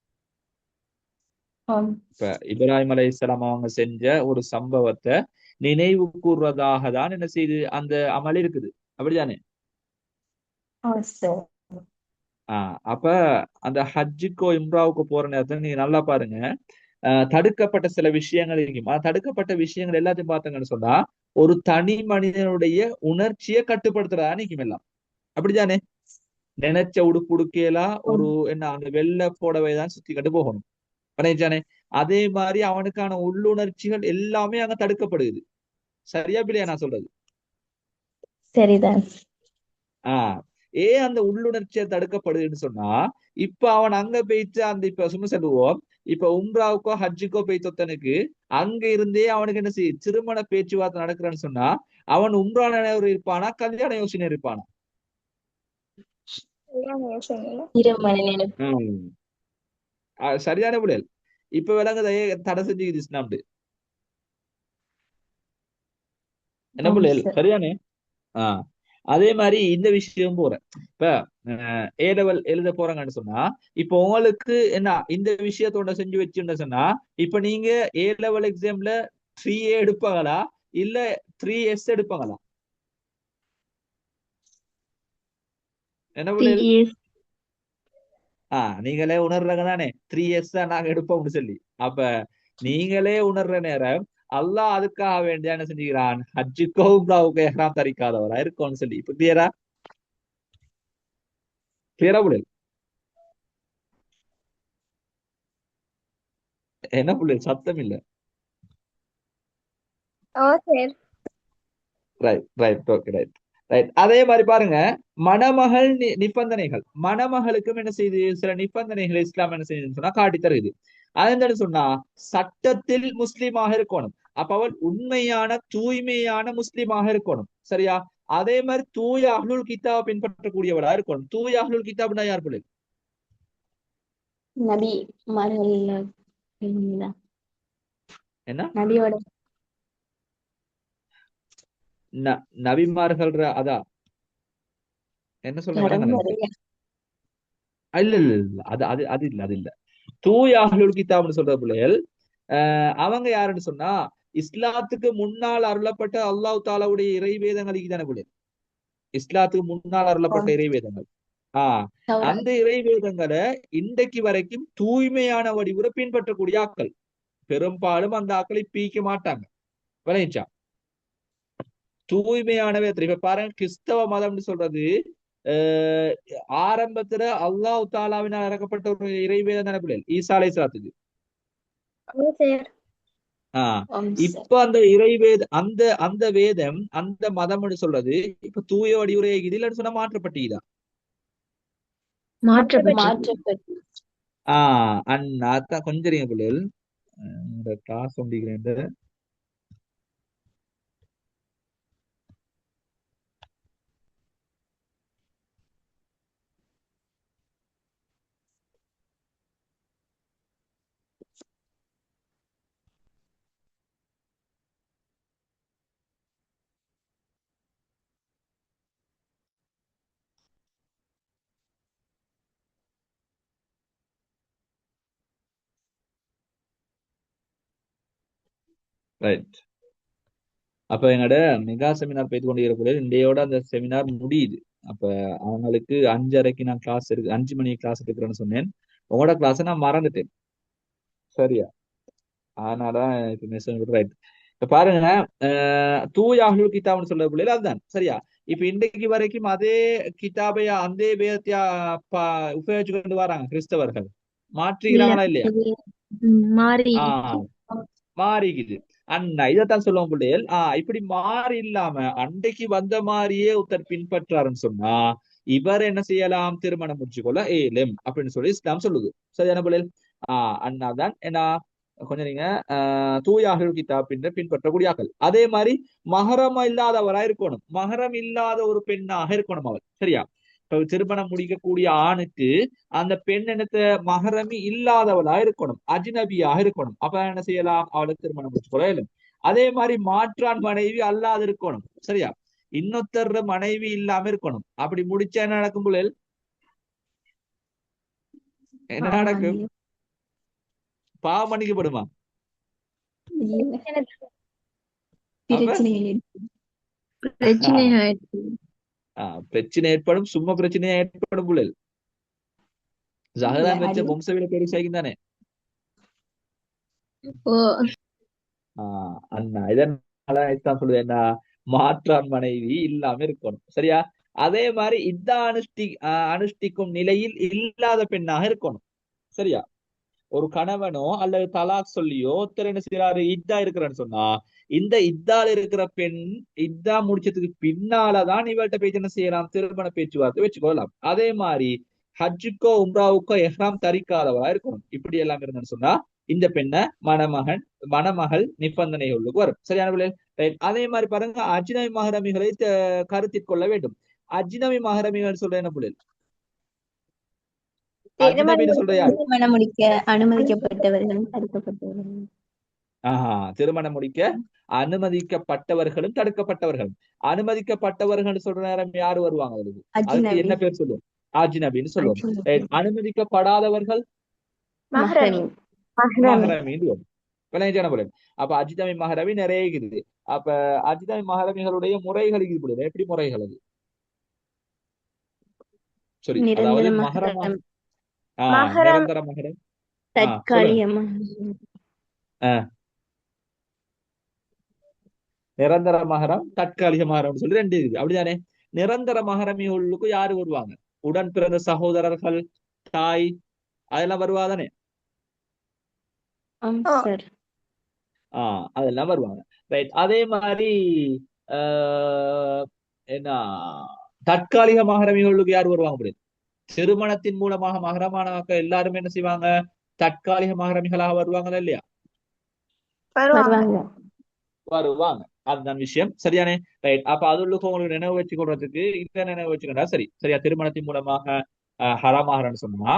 இப்ப இப்ராஹிம் அலைஹிஸ்ஸலாம் அவங்க செஞ்ச ஒரு சம்பவத்தை நினைவு கூறுறதாக தான் என்ன செய்யுது அந்த அமல் இருக்குது. அப்படிதானே? அப்ப அந்த ஹஜ்ஜுக்கோ இம்ராவுக்கோ போற நேரத்துல நீங்க நல்லா பாருங்க. தடுக்கப்பட்ட சில விஷயங்கள் இருக்கும். தடுக்கப்பட்ட விஷயங்கள் எல்லாத்தையும் பார்த்தங்கன்னு சொன்னா ஒரு தனி மனிதனுடைய உணர்ச்சியை கட்டுப்படுத்துறதா நிக்கும் எல்லாம். அப்படிதானே? நினைச்ச உடுப்புடுக்கையெல்லாம் ஒரு என்ன அந்த வெள்ளை போடவைதான் சுத்தி கட்டு போகணும். பண்ணிச்சானே? அதே மாதிரி அவனுக்கான உள்ளுணர்ச்சிகள் எல்லாமே அங்க தடுக்கப்படுது. சரியா பிள்ளையா நான் சொல்றது? சரிதான். ஏன் அந்த உள்ளுணர்ச்சியை தடுக்கப்படுதுன்னு சொன்னா இப்ப அவன் அங்க போயிட்டு அந்த இப்ப சும்மா சொல்லுவோம், இப்ப உம்ராவுக்கோ ஹஜ்ஜுக்கோ போய்த்தொத்தனுக்கு அங்க இருந்தே அவனுக்கு என்ன செய்ய திருமண பேச்சுவார்த்தை நடக்கிறன்னு சொன்னா அவன் உம்ரா நினைவு இருப்பானா, கல்யாண யோசனை இருப்பானா? சரியான பிள்ளைகள். இப்ப விளங்குத தடை செஞ்சுக்குது இஸ்லாம்டு. என்ன பிள்ளைகள்? சரியானே? அதே மாதிரி இந்த விஷயம் போறேன். இப்ப ஏ லெவல் எழுத போறாங்கன்னு சொன்னா, இப்ப உங்களுக்கு என்ன இந்த விஷயத்தோட செஞ்சு வச்சுன்னு சொன்னா, இப்ப நீங்க ஏ லெவல் எக்ஸாம்ல 3A எடுப்பாங்களா இல்ல 3S எடுப்பாங்களா? என்ன பிள்ளைகள்? TS நீங்களே உணர்றாங்க தானே 3S தான் நாங்க எடுப்போம்னு சொல்லி. அப்ப நீங்களே உணர்ற நேரம் அல்லாஹ் அதுக்காக வேண்டிய என்ன செஞ்சுக்கிறான், ஹஜ்ஜுக்கோ உம்ராவுக்கோ எஹ்ராம் தரிக்காதவரா இருக்கும்னு சொல்லி. இப்ப கிளியரா கிளியரா பிள்ளைகள்? என்ன பிள்ளைகள் சத்தம் இல்ல? ஓ சரி. Right right okay right right. அதே மாதிரி பாருங்க, மணமகள் நிபந்தனைகள். மணமகளுக்கும் என்ன செய்யுது, சில நிபந்தனைகள் இஸ்லாம் என்ன செய்யுதுன்னு சொன்னா காட்டி தருது. அது என்னன்னு சொன்னா, சட்டத்தில் முஸ்லீமாக இருக்கணும். அப்ப அவள் உண்மையான தூய்மையான முஸ்லீமாக இருக்கணும். சரியா? அதே மாதிரி தூய அஹ்லுல் கிதாப் பின்பற்றக்கூடியவளா இருக்கணும். தூய அஹ்லுல் கிதாப்னா யார் பிள்ளை? நபி மார்கள்ல இருந்துதான். என்ன நபியோட நபிமார்கள் அதான் என்ன சொல்ல வராங்க எனக்கு பரம்பரையா. இல்ல இல்ல இல்ல அது அது அது இல்ல அது இல்ல. தூய அஹ்லுல் கிதாப்னு சொல்ற பிள்ளைகள் அவங்க யாருன்னு சொன்னா, இஸ்லாத்துக்கு முன்னால் அருளப்பட்ட அல்லாஹ் தாலாவுடைய இறைவேதங்கள் தானே பிள்ளை. இஸ்லாத்துக்கு முன்னால் அருளப்பட்ட இறைவேதங்கள். தௌராத். அந்த இறைவேதங்களை இன்றைக்கு வரைக்கும் தூய்மையான வடிவுல பின்பற்றக்கூடிய ஆக்கள். பெரும்பாலும் அந்த ஆக்களை பீக்க மாட்டாங்க. விளைச்சா தூய்மையானவே. இப்ப பாருங்க, கிறிஸ்தவ மதம்னு சொல்றது ஆரம்பத்துல அல்லாஹ் தாலாவினால் இறக்கப்பட்ட ஒரு இறைவேதம் தானே பிள்ளை, ஈசா அலைஹிஸ்ஸலாத்துக்கு. ஓ சரி. இப்ப அந்த இறைவேத அந்த அந்த வேதம் அந்த மதம்னு சொல்றது இப்ப தூய வடிவுரை இதுலன்னு சொன்னா மாற்றப்பட்டீதா? மாற்றப்பட்டு அதான் கொஞ்சம் பிள்ளைகள் இந்த கிளாஸ் முடிக்கிறேன். ரைட். அப்ப என்னோட மெகா செமினார் போய்த்து கொண்டு இருக்கக்கூடிய இன்றையோட அந்த செமினார் முடியுது. அப்ப அவங்களுக்கு 5:30க்கு நான் கிளாஸ் இருக்கு, 5 மணிக்கு கிளாஸ் எடுக்கிறேன்னு சொன்னேன். உங்களோட கிளாஸை நான் மறந்துட்டேன். சரியா? அதனாலதான் இப்ப மெசேஜ். ரைட். இப்ப பாருங்க, தூய அஹ்லுல் கிதாப்னு சொல்ற பிள்ளைகள் அதுதான். சரியா? இப்ப இன்றைக்கு வரைக்கும் அதே கிதாபையா அந்த வேதத்தையா உபயோகிச்சு கொண்டு வராங்க கிறிஸ்தவர்கள். இல்ல மாற்றிக்கிறாங்களா இல்லையா? அது மாறி ஆஹ் மாறிக்குது. அண்ணா இதைத்தான் சொல்லுவோம் பிள்ளைகள். இப்படி மாறி இல்லாம அன்றைக்கு வந்த மாதிரியே ஒருத்தர் பின்பற்றாருன்னு சொன்னா இவர் என்ன செய்யலாம், திருமணம் முடிச்சுக்கொள்ள ஏலம் அப்படின்னு சொல்லி இஸ்லாம் சொல்லுது. சரியான பிள்ளைகள்? அண்ணா தான் என்ன கொஞ்சம் நீங்க தூய அஹ்லுல் கிதாப் பின்பற்றக்கூடிய ஆக்கள். அதே மாதிரி மஹரம் இல்லாதவரா இருக்கணும். மஹரம் இல்லாத ஒரு பெண்ணாக இருக்கணும் அவர். சரியா? இப்ப திருமணம் முடிக்கக்கூடிய ஆணுக்கு அந்த பெண் என்னத்த மஹரமி இல்லாதவளா இருக்கணும், அஜ்னபியாக இருக்கணும். அப்ப என்ன செய்யலாம், அவளுக்கு திருமணம் முடிச்சு கொள்ள. அதே மாதிரி மாற்றான் மனைவி அல்லாது இருக்கணும். சரியா? இன்னொருத்தர் மனைவி இல்லாம இருக்கணும். அப்படி முடிச்சா என்ன நடக்கும் பிள்ளைகள்? என்ன நடக்கும்? பாவம் மன்னிக்கப்படுமா? அப்ப பிரச்சனை ஆயிடுச்சு. பிரச்சனை ஏற்படும். சும்மா பிரச்சனையா ஏற்படும் பிள்ளைகள். ஜஹரான் வச்ச வம்சவில பேரு சைக்கின் தானே. ஓ அண்ணா இதனால சொல்லுது என்ன, மாற்றான் மனைவி இல்லாம இருக்கணும். சரியா? அதே மாதிரி இதா அனுஷ்டிக்கும் நிலையில் இல்லாத பெண்ணாக இருக்கணும். சரியா? ஒரு கணவனோ அல்லது தலாக் சொல்லியோ ஒருத்தர் என்ன செய்யறாரு, இதா இருக்கிறான்னு சொன்னா இந்த இத்தால இருக்கிற பெண் இதா முடிச்சதுக்கு பின்னாலதான் இவள்கிட்ட பேச்சு என்ன செய்யலாம், திருமண பேச்சுவார்த்தை வச்சுக்கொள்ளலாம். அதே மாதிரி ஹஜ்ஜுக்கோ உம்ராவுக்கோ எஹ்ராம் தரிக்காதவரா இருக்கணும். இப்படி எல்லாம் இருந்தேன்னு சொன்னா இந்த பெண்ணை மணமகள் நிபந்தனைகளுக்கு வரும். சரியான பிள்ளை? அதே மாதிரி பாருங்க, அஜ்னபி மஹரமிகளை கருத்தில் கொள்ள வேண்டும். அஜ்னபி மஹரமிகள் சொல்ற என்ன பிள்ளை? அஜ்னபின்னு சொல்ற யாரு? திருமணம் முடிக்க அனுமதிக்கப்பட்டவர்களும் தடுக்கப்பட்டவர்களும். திருமணம் முடிக்க அனுமதிக்கப்பட்டவர்களும் தடுக்கப்பட்டவர்களும். அனுமதிக்கப்பட்டவர்கள் சொல்ற நேரம் யாரு வருவாங்க அதுக்கு? அதுக்கு அஜ்னபி என்ன பேர் சொல்லுவோம்? அஜ்னபின்னு சொல்லுவோம். அஜ்னபி அனுமதிக்கப்படாதவர்கள் மஹ்ரமி. மஹ்ரமின்னு வரும். விளையாட்டு போல. அப்ப அஜ்னபி மஹ்ரமி நிறைய இருக்குது. அப்ப அஜ்னபி மஹ்ரமிகளுடைய முறைகள் இருக்குது. எப்படி முறைகள் அது? சரி, அதாவது நிரந்தர மஹரமா மஹரம் மஹரம் நிரந்தர மஹரம். சொல்லுங்க. தற்காலிக மஹரம் நிரந்தர மகரம் தற்காலிக மகரம் சொல்லி ரெண்டு இருக்குது. அப்படிதானே? நிரந்தர மகரமிகளுக்கு யாரு வருவாங்க? உடன் பிறந்த சகோதரர்கள், தாய், அதெல்லாம் வருவாதானே? ஆம் சார் அதெல்லாம் வருவாங்க. ரைட். அதே மாதிரி என்ன தற்காலிக மகரமிகளுக்கு யார் வருவாங்க? அப்படி திருமணத்தின் மூலமாக மகரமான எல்லாருமே என்ன செய்வாங்க? தற்காலிக மகரமிகளாக வருவாங்களா இல்லையா? வருவாங்க வருவாங்க. அதுதான் விஷயம். சரியானே? ரைட். அப்ப அதுள்ளுக்கு உங்களுக்கு நினைவு வச்சு கொள்றதுக்கு இந்த நினைவு வச்சுக்கிட்டா சரி. சரியா? திருமணத்தின் மூலமாக ஹராமாகறன்னு சொன்னா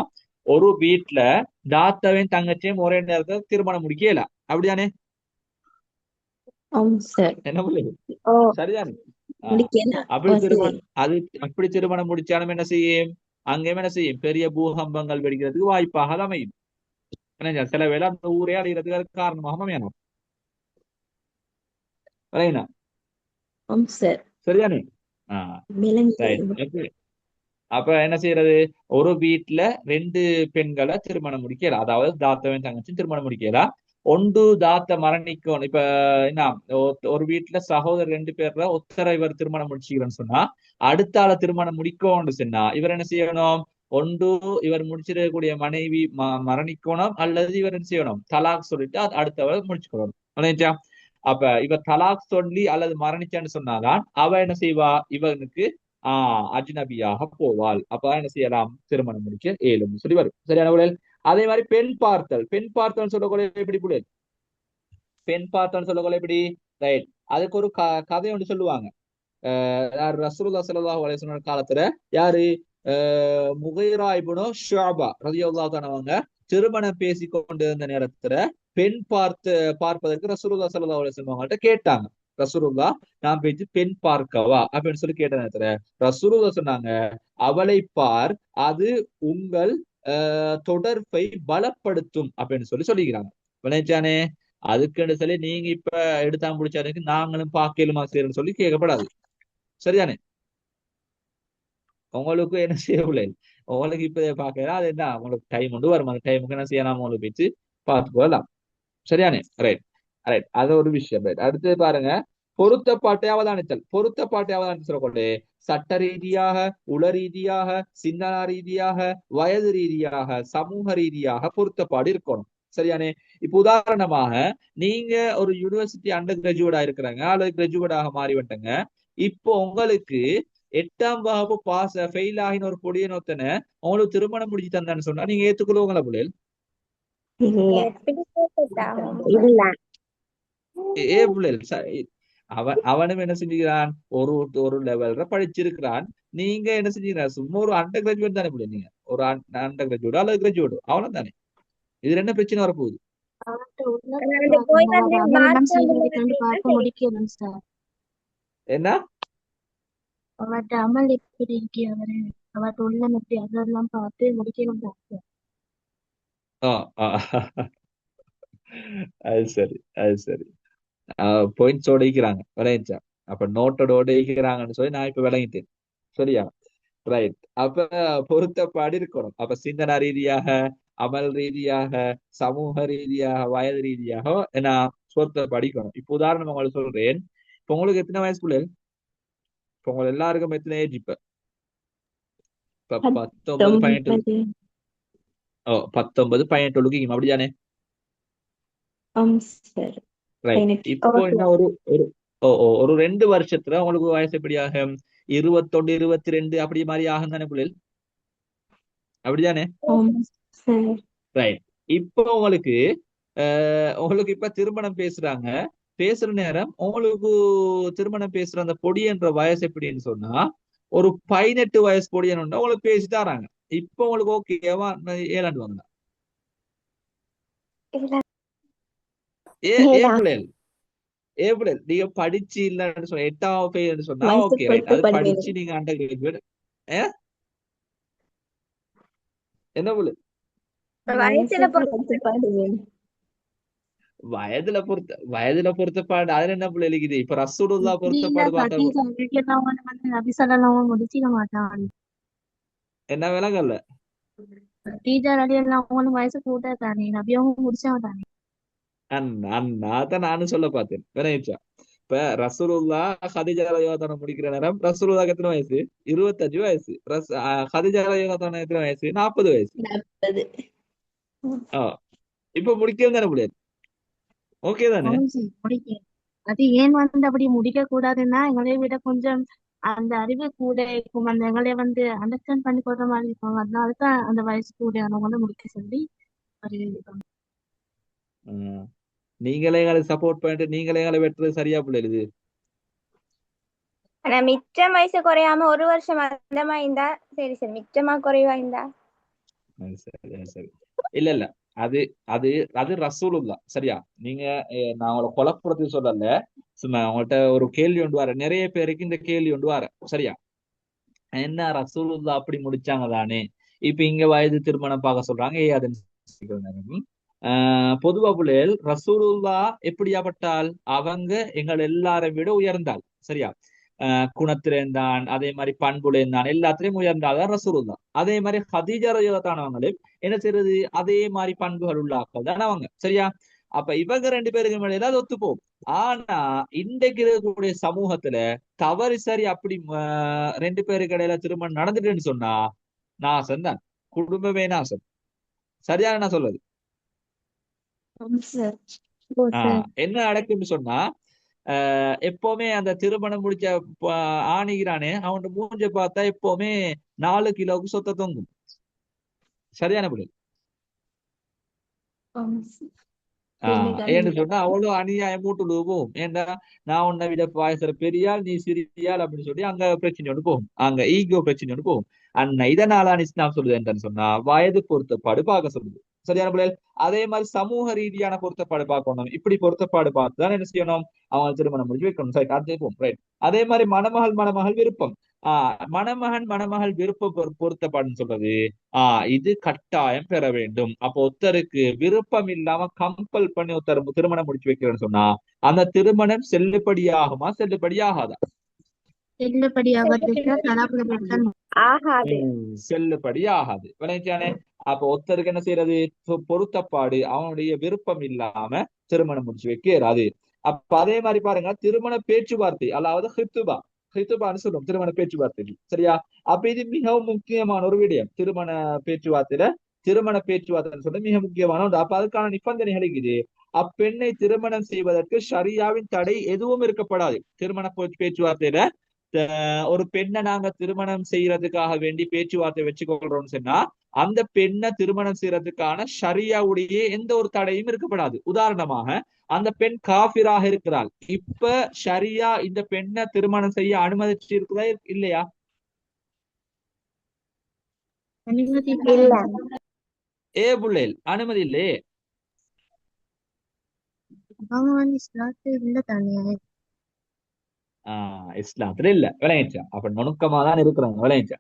ஒரு வீட்டுல தாத்தாவையும் தங்கச்சியும் ஒரே நேரத்துல திருமணம் முடிக்கல. அப்படிதானே? ஆம் சார் என்ன பண்ணுது? சரிதானே? அப்படி திருமணம் முடிச்சாலும் என்ன செய்யும்? அங்கேயும் என்ன செய்யும்? பெரிய பூகம்பங்கள் வெடிக்கிறதுக்கு வாய்ப்பாக அமையும். சில வேளை அந்த ஊரே அடைகிறதுக்கு அது காரணமாக அமையணும். சரிதானே? அப்ப என்ன செய்யறது? ஒரு வீட்டுல ரெண்டு பெண்களை திருமணம் முடிக்கலாம். அதாவது தாத்தாவையும் தங்கச்சியும் திருமணம் முடிக்கலாம். ஒன்று தாத்த மரணிக்கணும். இப்ப என்ன, ஒரு வீட்டுல சகோதரர் ரெண்டு பேர்ல ஒத்தரை இவர் திருமணம் முடிச்சுக்கிறேன்னு சொன்னா அடுத்த ஆள திருமணம் முடிக்கணும்னு சொன்னா இவர் என்ன செய்யணும்? ஒன்று இவர் முடிச்சிடக்கூடிய மனைவி மரணிக்கணும், அல்லது இவர் என்ன செய்யணும்? தலாக் சொல்லிட்டு அடுத்தவர் முடிச்சுக்கணும். அப்ப இவ தலாக் சொல்லி அல்லது மரணிச்சான்னு சொன்னாதான் அவ என்ன செய்வா? இவனுக்கு அஜ்னபியாக போவாள். அப்ப என்ன செய்யலாம்? திருமணம் முடிக்க ஏழும் சொல்லி வரும். சரியான புள்ளல்? அதே மாதிரி பெண் பார்த்தல் சொல்லக்கூடிய எப்படி புள்ளல்? பெண் பார்த்தல் சொல்லக்கூடிய எப்படி? ரைட். அதுக்கு ஒரு கதை ஒன்று சொல்லுவாங்க. ரசூலுல்லாஹி ஸல்லல்லாஹு அலைஹி வஸல்லம் காலத்துல யாரு? முகைரா இப்னு ஷுஅபா ரலியல்லாஹு அன்ஹு திருமணம் பேசி கொண்டிருந்த நேரத்துல பெண் பார்ப்பதற்கு ரசூலுல்லாஹி ஸல்லல்லாஹு அலைஹி வஸல்லம் அவங்கள்ட்ட கேட்டாங்க. ரசூலுல்லாஹ் நான் பேச்சு பெண் பார்க்கவா அப்படின்னு சொல்லி கேட்ட நேரத்துல ரசூலுல்லாஹ் சொன்னாங்க, அவளை பார், அது உங்கள் தொடர்பை பலப்படுத்தும் அப்படின்னு சொல்லிக்கிறாங்க. விளைச்சானே? அதுக்குன்னு சொல்லி நீங்க இப்ப எடுத்தாங்க பிடிச்சாருக்கு நாங்களும் பார்க்கலுமா செய்யறன்னு சொல்லி கேட்கப்படாது. சரிதானே? உங்களுக்கு என்ன செய்யவில்லை, உங்களுக்கு இப்ப பாக்கலாம். அது என்ன, உங்களுக்கு டைம் உண்டு வரும். அந்த டைமுக்கு என்ன செய்யலாம்? உங்களுக்கு போயிட்டு பார்த்து போகலாம். சரியானே? Right right. அது ஒரு விஷயம். ரைட். அடுத்து பாருங்க, பொருத்தப்பாட்டை அவதானித்தல் சொல்லக்கூடிய சட்ட ரீதியாக, உள ரீதியாக, சிந்தனா ரீதியாக, வயது ரீதியாக, சமூக ரீதியாக பொருத்தப்பாடு இருக்கணும். சரியானே? இப்ப உதாரணமாக நீங்க ஒரு யூனிவர்சிட்டி அண்டர் கிராஜுவேட்டா இருக்கிறாங்க அல்லது கிராஜுவேட்டாக மாறி வந்துட்டங்க. இப்போ உங்களுக்கு 8ஆம் வகுப்பு ஃபெயில் ஆகின ஒரு பொடிய நோத்தனை உங்களுக்கு திருமணம் முடிச்சு தந்தான்னு சொன்னா நீங்க ஏத்துக்கொள்ளுவங்களா புள்ளைகள்? அவனும் என்ன செஞ்சுக்கிறான்? ஒரு லெவல்ல படிச்சிருக்கிறான். நீங்க என்ன செஞ்சீங்க? சும்மா ஒரு அண்டர் கிராஜுவேட் தானே புள்ள. நீங்க ஒரு அண்டர் கிராஜுவேட் அல்லது கிராஜுவேட் அவ்வளவு தானே. இதுல என்ன பிரச்சனை வரப்போகுது? என்ன அவர்கிட்ட அமல் எப்படி இருக்கு, அவர்கிட்ட உள்ளம் எப்படி, அதெல்லாம் பார்த்து முடிக்கணும் டாக்டர். அது சரி. பாயிண்ட்ஸ் ஓடிக்கிறாங்க விளையாச்சா. அப்ப நோட்டோட ஓடிக்கிறாங்கன்னு சொல்லி நான் இப்ப விளங்கிட்டேன். சரியா? ரைட். அப்ப பொருத்தப்பாடு இருக்கணும். அப்ப சிந்தனா ரீதியாக, அமல் ரீதியாக, சமூக ரீதியாக, வயது ரீதியாக நான் சொத்தை படிக்கணும். இப்ப உதாரணம் உங்களுக்கு சொல்றேன். இப்ப உங்களுக்கு எத்தனை வயசு பிள்ளைகள்? இப்ப உங்களுக்கு எல்லாருக்கும் எத்தனை ஏஜ்? இப்ப 19 18 18 அப்படிதானே? இப்போ என்ன ஒரு 2 வருஷத்துல உங்களுக்கு வயசு எப்படி ஆகும்? 21 22 அப்படி மாதிரி ஆகும் தானே பிள்ளைகள்? அப்படிதானே? ரைட். இப்போ உங்களுக்கு இப்ப திருமணம் பேசுறாங்க. பேசுற நேரம் உங்களுக்கு திருமணம் பேசுற அந்த பொடி என்ற வயசு எப்படின்னு சொன்னா ஒரு 18 வயசு பொடியன்னு உங்களுக்கு பேசி தராங்க. இப்போ உங்களுக்கு ஓகேவா? 7 ஆண்டு வாங்க ஏப்ரல் ஏப்ரல் நீங்க படிச்சு இல்லன்னு சொன்ன 8ஆம் ஃபெயில் சொன்னா வயசு ஓகே ரைட். அது பொருத்தப்படுவேன். படிச்சு நீங்க அண்டர் கிராஜுவேட் என்ன புள்ள வயசுல வயசு பொருத்தப்படுவேன். வயதுல பொருத்தப்பாடு அதுல என்ன புள்ள இருக்குது? இப்ப ரசூலுல்லா இல்ல பொருத்தப்பாடு பார்த்தா கதீஜா ரலியல்லாஹு வந்து நபி ஸல்லல்லாஹு முடிச்சிட மாட்டான். என்ன விலங்கல்ல. கதீஜா ரலியல்லாஹு வயசு கூட தானே, நபியாவும் முடிச்சவன் தானே. அதான் நானும் சொல்ல பார்த்தேன். விளையாச்சா இப்ப ரசூலுல்லா ஹதீஜா ரலியல்லாஹு முடிக்கிற நேரம் ரசூலுல்லாஹ்க்கு எத்தனை வயசு? 25 வயசு. ஹதீஜா ரலியல்லாஹு எத்தனை வயசு? 40 வயசு. 40. ஆ இப்ப முடிக்கிறது தானே முடியாது. ஓகே தானே? முடிக்க அது ஏன் வந்து அப்படி முடிக்க கூடாதுன்னா, எங்களை விட கொஞ்சம் அந்த அறிவு கூட இருக்கும், அந்த எங்களை வந்து அண்டர்ஸ்டாண்ட் பண்ணி போடுற மாதிரி இருக்கும். அதனாலதான் அந்த வயசு கூடியானவங்க வந்து முடிக்க சொல்லி ஒரு ம். நீங்களே எங்களை சப்போர்ட் பண்ணிட்டு நீங்களே எங்களை வெட்டுறது சரியா புள்ள இது. ஆனா மிச்சம் வயசு குறையாம ஒரு வருஷம் அந்த மாதிரி இருந்தா சரி சரி, மிச்சமா குறைவா இருந்தா சரி இல்ல இல்ல அது அது அது ரசூலுல்லா சரியா. நீங்க நான் உங்களை குழப்பறதுக்கு சொல்லல, சும்மா உங்கள்கிட்ட ஒரு கேள்வி ஒன்று வர, நிறைய பேருக்கு இந்த கேள்வி ஒன்று வர சரியா. என்ன ரசூலுல்லா அப்படி முடிச்சாங்க தானே, இப்ப இங்க வயது திருமணம் பார்க்க சொல்றாங்க. அதுன்னு பொதுவா புள்ளைகள் ரசூலுல்லா எப்படியாப்பட்டால் அவங்க எங்கள் எல்லாரை விட உயர்ந்தாள் சரியா. குணத்துல இருந்தான், அதே மாதிரி பண்புல இருந்தான், எல்லாத்திலையும் உயர்ந்தாதான் ரசூலுல்லா. அதே மாதிரி ஹதீஜா ரலியல்லாஹு என்ன செய்யறது, அதே மாதிரி பண்புகள் உள்ள ஆட்கள் தான் அவங்க சரியா. அப்ப இவங்க 2 பேருக்கு மேல அது ஒத்து போகும். ஆனா இன்றைக்கு இருக்கக்கூடிய சமூகத்துல தவறு சரி அப்படி 2 பேருக்கு இடையில திருமணம் நடந்துட்டுன்னு சொன்னா நாசம் தான், குடும்பமே நாசம். சரியான நான் சொல்றது. சார். என்ன நடக்குன்னு சொன்னா எப்பவுமே அந்த திருமணம் முடிச்ச ஆணிகிறானே அவன் மூஞ்ச பார்த்தா எப்பவுமே 4 கிலோவுக்கு சொத்த தொங்கும். சரியான புள்ளி. ஏன்னு சொன்னா அவ்வளவு அநியாயம் மூட்டுடு போகும். ஏன்டா நான் உன்னை விட வயசுல பெரியாள், நீ சிறியாள் அப்படின்னு சொல்லி அங்க பிரச்சனை ஒன்று போகும், அங்க ஈகோ பிரச்சனை ஒன்று போகும். இதனால இஸ்லாம் சொல்லுது என்னன்னு சொன்னா வயது பொருத்தப்பாடு பார்க்க சொல்லுது. சரியான பிள்ளைகள். அதே மாதிரி சமூக ரீதியான பொருத்தப்பாடு பார்க்கணும். இப்படி பொருத்தப்பாடு பார்த்து தான் என்ன செய்யணும், அவங்க திருமணம் முடிஞ்சு வைக்கணும். சரி அதே போகும் ரைட். அதே மாதிரி மணமகள் விருப்பம். மணமகள் விருப்பம் பொருத்தப்பாடுன்னு சொல்றது இது கட்டாயம் பெற வேண்டும். அப்போ ஒருத்தருக்கு விருப்பம் இல்லாம கம்பல் பண்ணி ஒருத்தர் திருமணம் முடிச்சு வைக்கிறேன்னு சொன்னா அந்த திருமணம் செல்லுபடியாகுமா செல்லுபடியாகாதா? ஆகாது. செல்லுபடி ஆகாது. விளையாச்சானே. அப்ப ஒருத்தருக்கு என்ன செய்யறது, பொருத்தப்பாடு அவனுடைய விருப்பம் இல்லாம திருமணம் முடிச்சு வைக்கிறாது. அப்ப அதே மாதிரி பாருங்க, திருமண பேச்சுவார்த்தை அதாவது ஹித்துபான்னு சொல்லுவோம் திருமண பேச்சுவார்த்தைக்கு சரியா. அப்ப இது மிகவும் முக்கியமான ஒரு விடயம். திருமண பேச்சுவார்த்தைன்னு சொல்ல மிக முக்கியமான ஒன்று. அப்ப அதுக்கான நிபந்தனைகள் இருக்குது. அப்பெண்ணை திருமணம் செய்வதற்கு ஷரியாவின் தடை எதுவும் இருக்கப்படாது. திருமண பேச்சுவார்த்தையில ஒரு பெண்ணை நாங்க திருமணம் செய்யறதுக்காக வேண்டி பேச்சுவார்த்தை வச்சுக்கொள்றோம்னு சொன்னா அந்த பெண்ணை திருமணம் செய்யறதுக்கான ஷரியாவுடைய எந்த ஒரு தடையும் இருக்கப்படாது. உதாரணமாக அந்த பெண் காஃபிராக இருக்கிறாள், இப்ப ஷரியா இந்த பெண்ணை திருமணம் செய்ய அனுமதிச்சு இருக்குதா இல்லையா? புள்ளேல் அனுமதி இல்லையே. இஸ்லாத்துல இல்ல. விளையாச்சா அப்ப நுணுக்கமா தான் இருக்கிறாங்க. விளையாச்சா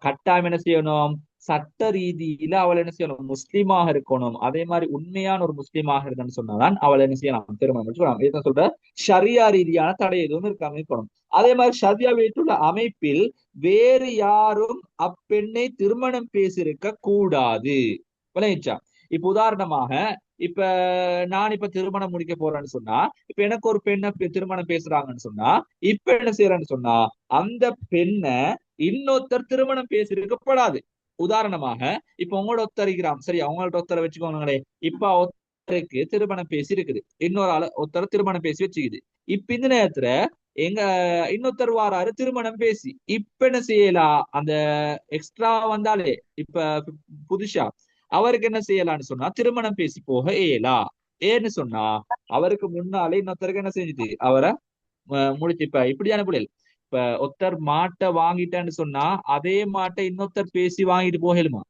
கட்டாயம் என்ன செய்யணும், சட்ட ரீதியில அவள் என்ன செய்யணும், முஸ்லீமாக இருக்கணும். அதே மாதிரி உண்மையான ஒரு முஸ்லீமாக இருந்தன்னு சொன்னாதான் அவள் என்ன செய்யலாம், திருமணம் வச்சுக்கலாம். இதான் சொல்ற ஷரியா ரீதியான தடை எதுவும் இருக்காம இருக்கணும். அதே மாதிரி ஷரியா வைத்துள்ள அமைப்பில் வேறு யாரும் அப்பெண்ணை திருமணம் பேசியிருக்க கூடாது. விளையாச்சா இப்ப உதாரணமாக இப்ப நான் இப்ப திருமணம் முடிக்க போறேன்னு சொன்னா, இப்ப எனக்கு ஒரு பெண்ணை திருமணம் பேசுறாங்கன்னு சொன்னா, இப்ப என்ன செய்யறேன்னு சொன்னா அந்த பெண்ணை இன்னொருத்தர் திருமணம் பேசியிருக்கப்படாது. உதாரணமாக இப்ப உங்களோட ஒத்தரிக்கிறான் சரி, அவங்கள்ட்ட ஒருத்தரை வச்சுக்கோங்களே. இப்ப ஒருத்தருக்கு திருமணம் பேசி இருக்குது, இன்னொரு ஆளு ஒருத்தர் திருமணம் பேசி வச்சுக்குது. இப்ப இந்த நேரத்துல எங்க இன்னொருத்தர் வாராரு திருமணம் பேசி, இப்ப என்ன செய்யலாம், அந்த எக்ஸ்ட்ரா வந்தாலே இப்ப புதுசா அவருக்கு என்ன செய்யலாம்னு சொன்னா திருமணம் பேசி போக இயலா. ஏன்னு சொன்னா அவருக்கு முன்னாலே இன்னொருத்தருக்கு என்ன செஞ்சுது, அவரை முடிச்சு. இப்ப இப்படியான புள்ளைகள் இப்ப ஒருத்தர் மாட்டை வாங்கிட்டேன்னு சொன்னா அதே மாட்டை இன்னொருத்தர் பேசி வாங்கிட்டு போகலுமா?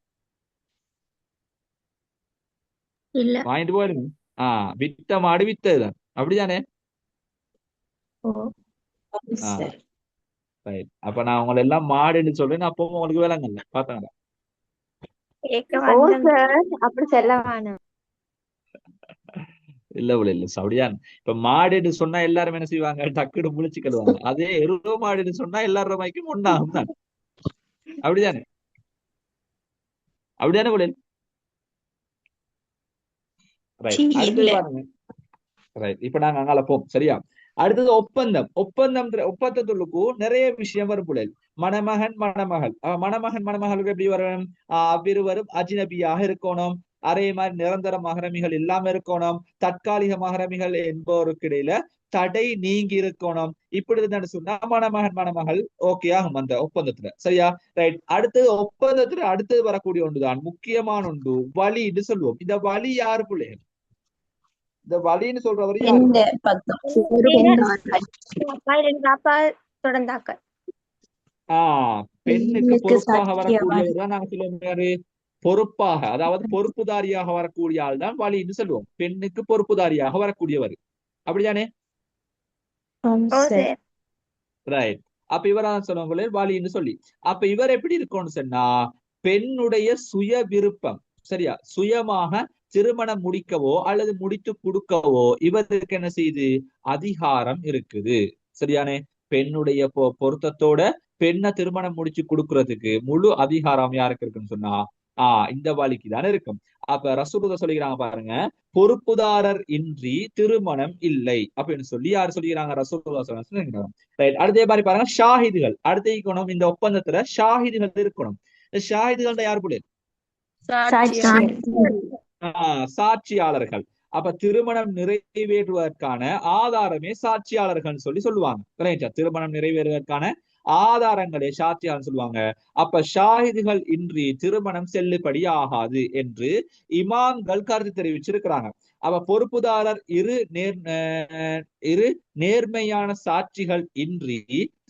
வாங்கிட்டு போகலுமா? வித்த மாடு வித்ததுதான். அப்படிதானே? ஓ ஆ சரி. ரைட். அப்ப நான் உங்களை எல்லாம் மாடுன்னு சொல்றேன், அப்போ உங்களுக்கு விளங்கல பாத்தாங்களா? கேட்க ஓ வந்தோம். சார் அப்படி சொல்ல வேணாம். இல்ல அப்படிதான். இப்ப மாடுன்னு சொன்னா எல்லாரும் என்ன செய்வாங்க? டக்குன்னு முழிச்சுக்கிடுவாங்க. அதே எருதோ மாடுன்னு சொன்னா எல்லாரும் மைக்கும் ஒண்ணாகும் தான். அப்படிதானே? அப்படிதானே புள்ளை? ரைட். அடுத்தது இல்ல பாருங்க. ரைட். இப்ப நாங்க அங்கால போம். சரியா? அடுத்தது ஒப்பந்தம். ஒப்பந்தத்துள்ளுக்கும் நிறைய விஷயம் வரும் புள்ளை. மணமகன் மணமகள். மணமகளுக்கு எப்படி வரும்? அவ்விருவரும் அஜ்னபியாக இருக்கணும். அதே மாதிரி நிரந்தர மகரமிகள் இல்லாம இருக்கணும். தற்காலிக மகரமிகள் என்பவருக்கு இடையில தடை நீங்கி இருக்கணும். இப்படி இருந்தான்னு சொன்னா மணமகன் மணமகள் ஓகே ஆகும் அந்த ஒப்பந்தத்துல. சரியா? ரைட். அடுத்தது ஒப்பந்தத்துல அடுத்தது வரக்கூடிய ஒன்றுதான் முக்கியமான ஒன்று, வழின்னு சொல்லுவோம். இந்த வழி யாரு பிள்ளைகள்? இந்த வழின்னு சொல்றவர் யாரு? எந்த பக்கம் ஒரு அப்பா இல்லைன்னா அப்பா தொடர்ந்தாக்க பெண்ணுக்கு பெண்ணுக்கு பொறுப்பாக சாட்சியமா வரக்கூடியவர் தான் நாங்க சொல்லுவோம் யாரு? பொறுப்பாக, அதாவது பொறுப்புதாரியாக வரக்கூடிய ஆள் தான் வழின்னு சொல்லுவோம். பெண்ணுக்கு பொறுப்புதாரியாக வரக்கூடியவர். அப்படிதானே? ஓ சரி. சரி. ரைட். அப்ப இவரான சொல்லுவாங்களே வழின்னு சொல்லி. அப்ப இவர் எப்படி இருக்கும்னு சொன்னா, பெண்ணுடைய சுய விருப்பம், சரியா, சுயமாக திருமணம் முடிக்கவோ அல்லது முடித்து கொடுக்கவோ இவருக்கு என்ன செய்யுது? அதிகாரம் இருக்குது. சரியானே? பெண்ணுடைய பொருத்தத்தோட பெண்ணை திருமணம் முடிச்சு கொடுக்கறதுக்கு முழு அதிகாரம் யாருக்கு இருக்குன்னு சொன்னா இந்த வழிக்கு தானே இருக்கும். அப்ப ரசூலுல்லாஹ் சொல்லிக்கிறாங்க பாருங்க, பொறுப்புதாரர் இன்றி திருமணம் இல்லை அப்படின்னு சொல்லி யார் சொல்லிக்கிறாங்க? ரசூலுல்லாஹ் சொல்லிக்கிறாங்க. ரைட். அடுத்தே மாதிரி பாருங்க, ஷாஹிதுகள். அடுத்த இருக்கணும் இந்த ஒப்பந்தத்துல ஷாஹிதுகள் இருக்கணும். இந்த ஷாஹிதுகள் யார் புள்ளி? சாட்சியாளர்கள். அப்ப திருமணம் நிறைவேறுவதற்கான ஆதாரமே சாட்சியாளர்கள் சொல்லி சொல்லுவாங்க. திருமணம் நிறைவேறுவதற்கான ஆதாரங்களே சாட்சியாளர் சொல்லுவாங்க. அப்ப ஷாஹிதுகள் இன்றி திருமணம் செல்லுபடி ஆகாது என்று இமாம்கள் கருத்து தெரிவிச்சிருக்கிறாங்க. அப்ப பொறுப்புதாரர் இரு நேர்மையான சாட்சிகள் இன்றி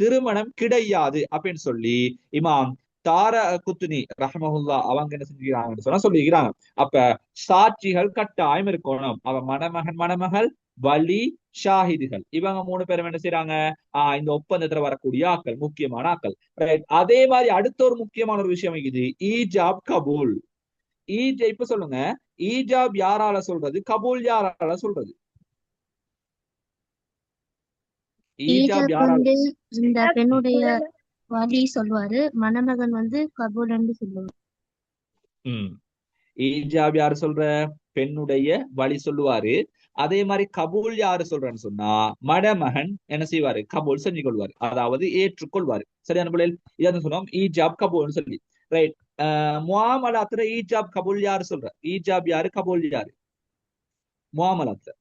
திருமணம் கிடையாது அப்படின்னு சொல்லி இமாம் தார குத்துனி ரஹ்மஹுல்லா அவங்க என்ன செஞ்சுக்கிறாங்கன்னு சொன்னா சொல்லிக்கிறாங்க. அப்ப சாட்சிகள் கட்டாயம் இருக்கணும். அவ மணமகன் வலி ஷாஹிதுகள் இவங்க 3 பேரும் என்ன செய்யறாங்க? இந்த ஒப்பந்தத்துல வரக்கூடிய ஆக்கள், முக்கியமான ஆக்கள். அதே மாதிரி அடுத்த ஒரு முக்கியமான ஒரு விஷயம் இருக்குது, ஈஜாப் கபூல். இப்ப சொல்லுங்க, ஈஜாப் யாரால சொல்றது? கபூல் யாரால சொல்றது? ஈஜாப் யாரால? இந்த பெண்ணுடைய வழி சொல்லுவாரு, மணமகன் கபூல் சொல்லுவாரு. ஈஜாப் யாரு சொல்ற? பெண்ணுடைய வழி சொல்லுவாரு. அதே மாதிரி கபூல் யாரு சொல்றேன்னு சொன்னா மணமகன் என்ன செய்வாரு? கபூல் செஞ்சு கொள்வாரு, அதாவது ஏற்றுக்கொள்வாரு. சரியான பிள்ளைகள்? இதான் சொல்லுவோம் ஈஜாப் கபூல்னு சொல்லி. ரைட். முஆமலாத்துல ஈஜாப் கபூல் யாரு சொல்ற? ஈஜாப் யாரு, கபூல் யாரு? முஆமலாத்துல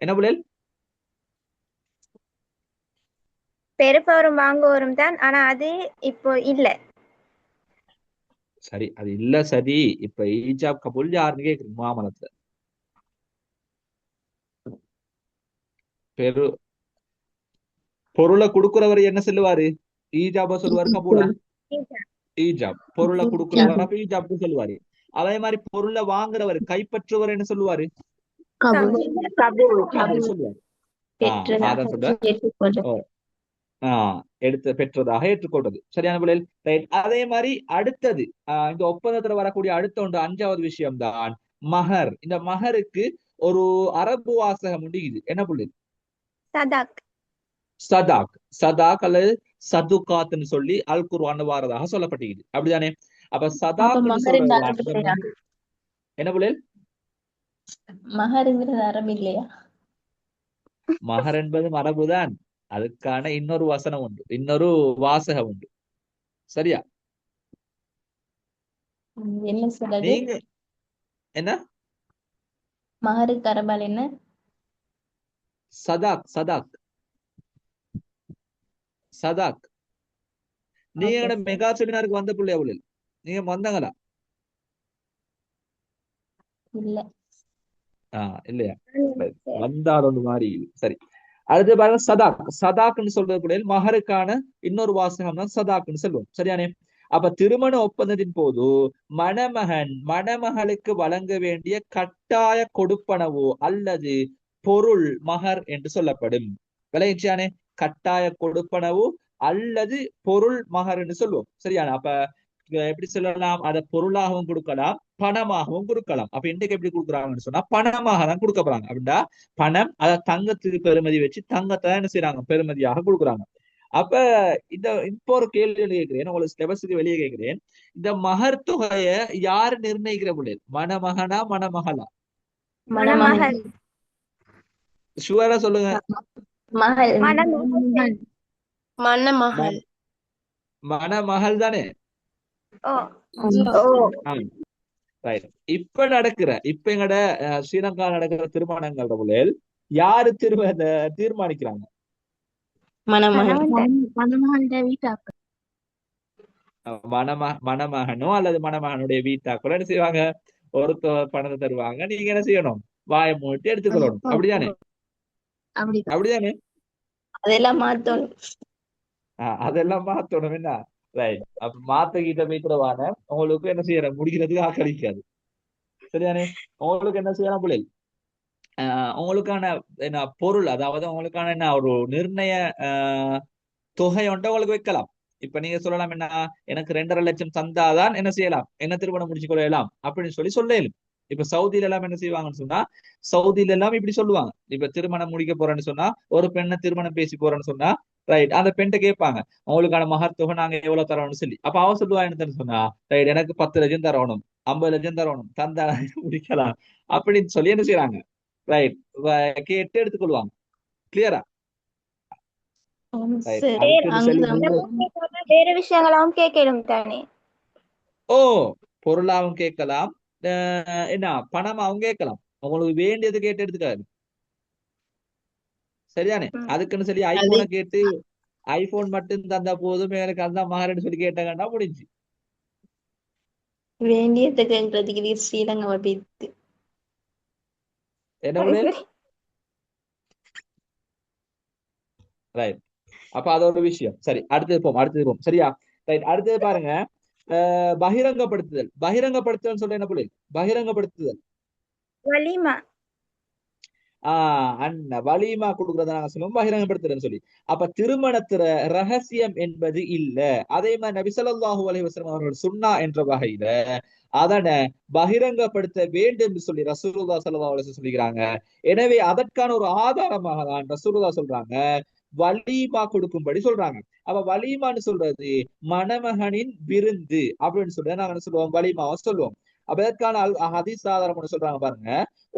என்ன பிள்ளைகள்? பெருப்பவரும் வாங்குவரும் தான். ஆனா அது இப்போ இல்ல. சரி, அது இல்ல. சரி, இப்ப ஈஜாப் கபூல் யாருன்னு கேக்குறீங்க? முஆமலாத்துல பொருளை கொடுக்கிறவர் என்ன சொல்லுவாரு? ஈஜாபா சொல்லுவாரு, கபூலா? ஈஜாப். பொருளை கொடுக்கிறவர் அப்ப ஈஜாப்னு சொல்லுவாரு. அதே மாதிரி பொருளை வாங்குறவர், கைப்பற்றுவர் என்ன சொல்லுவாரு? கபூல் சொல்லுவாரு. அதான் சொல்ற எடுத்து பெற்றதாக ஏற்றுக்கொள்றது. சரியான பிள்ளைகள்? ரைட். அதே மாதிரி அடுத்தது இந்த ஒப்பந்தத்துல வரக்கூடிய அடுத்த ஒன்று, 5வது விஷயம் தான் மஹர். இந்த மஹருக்கு ஒரு அரபு வாசகம் உண்டு. இது என்ன புள்ளி? சதாக். சதாக் அல்லது சதுகாத்னு சொல்லி அல் குர்ஆன்ல வாரதாக சொல்லப்பட்டிருக்குது. அப்படிதானே? அப்ப சதாக்னு சொல்றது என்ன புள்ளி? மஹர்ங்கிறது அரபு இல்லையா? மஹர் என்பது மரபுதான். அதுக்கான இன்னொரு வசனம் உண்டு, இன்னொரு வாசகம் உண்டு. சரியா? என்ன சொல்றது? நீங்க என்ன மஹருக்கு அரபால் என்ன? சதாக். சதாக். சதாக். நீங்க மெகா செமினாருக்கு வந்த பிள்ளையா புள்ளி? நீங்க வந்தாங்களா? இல்ல. இல்லையா? வந்தால் ஒன்று மாதிரி. சரி. அடுத்து பாருங்க, சதாக். சதாக்னு சொல்றது பிள்ளைகள் மஹருக்கான இன்னொரு வாசகம் தான் சதாக்னு சொல்லுவோம். சரியானே? அப்ப திருமண ஒப்பந்தத்தின் போது மணமகன் மணமகளுக்கு வழங்க வேண்டிய கட்டாய கொடுப்பனவோ அல்லது பொருள் மகர் என்று சொல்லப்படும். விளையாச்சானே, கட்டாய கொடுப்பனவோ அல்லது பொருள் மகர் என்று சொல்லுவோம். சரியான? அப்ப எப்படி சொல்லலாம்? அதை பொருளாகவும் கொடுக்கலாம், பணமாகவும் கொடுக்கலாம். அப்ப இன்றைக்கு எப்படி கொடுக்குறாங்கன்னு சொன்னா பணமாக தான் கொடுக்க போறாங்க. அப்படின்னா பணம், அதை தங்கத்துக்கு பெருமதி வச்சு தங்கத்தை தான் என்ன செய்யறாங்க, பெருமதியாக கொடுக்குறாங்க. அப்ப இந்த இப்போ ஒரு கேள்வி கேட்கிறேன், உங்களுக்கு ஸ்டெபஸுக்கு வெளியே கேட்கிறேன். இந்த மகர் தொகையை யாரு நிர்ணயிக்கிற பிள்ளைகள்? மணமகனா மணமகளா? மணமகன். ஷுவரா சொல்லுங்க. மகள். மணமகள். மணமகள். மணமகள் தானே? ஓ ரைட். இப்ப எங்கட ஸ்ரீலங்கா நடக்கிற திருமணங்களோட பிள்ளைகள் யாரு தீர்மானிக்கிறாங்க? மணமகன். மணமகன்ட வீட்டாக்கள். மணமகனோ அல்லது மணமகனுடைய வீட்டாக்களோ என்ன செய்வாங்க? ஒருத்தர் பணத்தை தருவாங்க, நீங்க என்ன செய்யணும்? வாயை மூட்டி எடுத்துக்கொள்ளணும். அப்படிதானே? அப்படிதானே? அதெல்லாம் மாத்தணும். அதெல்லாம் மாத்தணும். என்ன? ரைட். அப்ப மாத்தகிட்ட போய்க்கிறவான உங்களுக்கு என்ன செய்யற முடிக்கிறதுக்கு ஆக்களிக்காது. சரிதானே? உங்களுக்கு என்ன செய்யலாம் பிள்ளை? உங்களுக்கான என்ன பொருள், அதாவது உங்களுக்கான என்ன ஒரு நிர்ணய தொகை ஒன்றை உங்களுக்கு வைக்கலாம். இப்ப நீங்க சொல்லலாம், என்ன எனக்கு 2.5 லட்சம் தந்தாதான் என்ன செய்யலாம், என்ன திருமணம் முடிச்சு கொள்ளலாம் அப்படின்னு சொல்லலாம். இப்ப சவுதியில எல்லாம் என்ன செய்வாங்கன்னு சொன்னா, சவுதியில எல்லாம் இப்படி சொல்லுவாங்க. இப்ப திருமணம் முடிக்க போறேன்னு சொன்னா, ஒரு பெண்ணை திருமணம் பேசி போறேன்னு சொன்னா, ரைட், அந்த பெண்ணை கேட்பாங்க அவங்களுக்கான மகர் தொகை நாங்க எவ்வளவு தரோம்னு சொல்லி. அப்ப அவ சொல்லுவா என்ன சொன்னா, ரைட், எனக்கு 10 லட்சம் தரணும், 50 லட்சம் தரணும், தந்தா முடிக்கலாம் அப்படின்னு சொல்லி என்ன செய்யறாங்க, ரைட், கேட்டு எடுத்துக்கொள்வாங்க. கிளியரா? வேற விஷயங்களாவும் கேட்கணும் தானே? ஓ, பொருளாவும் கேட்கலாம், என்ன பணமாவும் கேட்கலாம். உங்களுக்கு வேண்டியது கேட்டு எடுத்துக்காது. சரிதானே? அதுக்குன்னு சொல்லி ஐபோனை கேட்டு ஐபோன் மட்டும் தந்தா போதும் எனக்கு அதுதான் மாறுன்னு சொல்லி கேட்டாங்கன்னா முடிஞ்சு. வேண்டியதுக்குங்கிறதுக்கு ஸ்ரீலங்கா பேத்து என்ன? ரைட். அப்ப அது ஒரு விஷயம். சரி, அடுத்தது போம். சரியா? ரைட். அடுத்தது பாருங்க, பகிரங்கப்படுத்துதல். பகிரங்கப்படுத்துதல் சொல்ற என்ன பிள்ளை? பகிரங்கப்படுத்துதல் வலிமா. வலிமா கொடுக்கறத நாங்க சொல்லுவோம் பகிரங்கப்படுத்துறேன்னு சொல்லி. அப்ப திருமணத்துல ரகசியம் என்பது இல்ல. அதே மாதிரி நபி ஸல்லல்லாஹு அலைஹி வஸல்லம் அவர்கள் சுன்னா என்ற வகையில அதனை பகிரங்கப்படுத்த வேண்டும் என்று சொல்லி ரசூலுல்லாஹி ஸல்லல்லாஹு அலைஹி வஸல்லம் சொல்லிக்கிறாங்க. எனவே அதற்கான ஒரு ஆதாரமாக தான் ரசூலுல்லாஹ் சொல்றாங்க வலீமா கொடுக்கும்படி சொல்றாங்க. அப்ப வலீமான்னு சொல்றது மணமகனின் விருந்து அப்படின்னு சொல்லி நாங்க என்ன சொல்லுவோம், வலீமாவை சொல்லுவோம். அப்ப இதற்கான ஹதீஸ் ஆதாரம் சொல்றாங்க பாருங்க,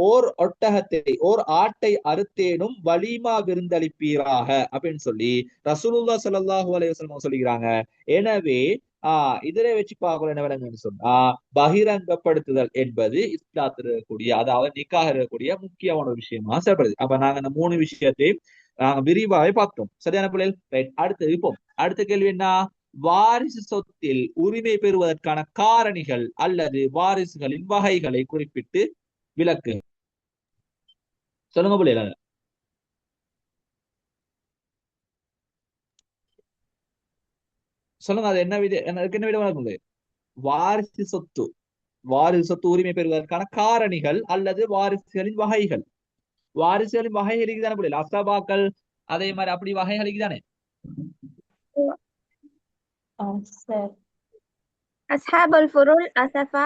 ஓர் ஒட்டகத்தை ஓர் ஆட்டை அறுத்தேனும் வலீமா விருந்தளிப்பீராக அப்படின்னு சொல்லி ரசூலுல்லாஹி ஸல்லல்லாஹு அலைஹி வஸல்லம் சொல்லிக்கிறாங்க. எனவே இதனை வச்சு பார்க்கணும் என்ன விளங்குன்னு சொன்னா, பகிரங்கப்படுத்துதல் என்பது இஸ்லாத்தில் இருக்கக்கூடிய, அதாவது நிக்காஹ் இருக்கக்கூடிய முக்கியமான ஒரு விஷயமா செயல்படுது. அப்ப நாங்க இந்த 3 விஷயத்தை நாங்க விரிவாக பார்த்தோம். சரியான பிள்ளைகள்? ரைட். அடுத்த கேள்வி என்ன? வாரிசு சொத்தில் உரிமை பெறுவதற்கான காரணிகள் அல்லது வாரிசுகளின் வகைகளை குறிப்பிட்டு விளக்கு. சொல்லுங்க பிள்ளைகள். சொல்லுங்க, அது என்ன விட வழக்கு? வாரிசு சொத்து உரிமை பெறுவதற்கான காரணிகள் அல்லது வாரிசுகளின் வகைகள். வாரிசுகளின் வகைகளுக்கு தானே பிள்ளைகள்? அசபாக்கள் அதே மாதிரி அப்படி வகைகளுக்கு தானே? அஸ்ஹாபுல் ஃபுரூல், அஸபா,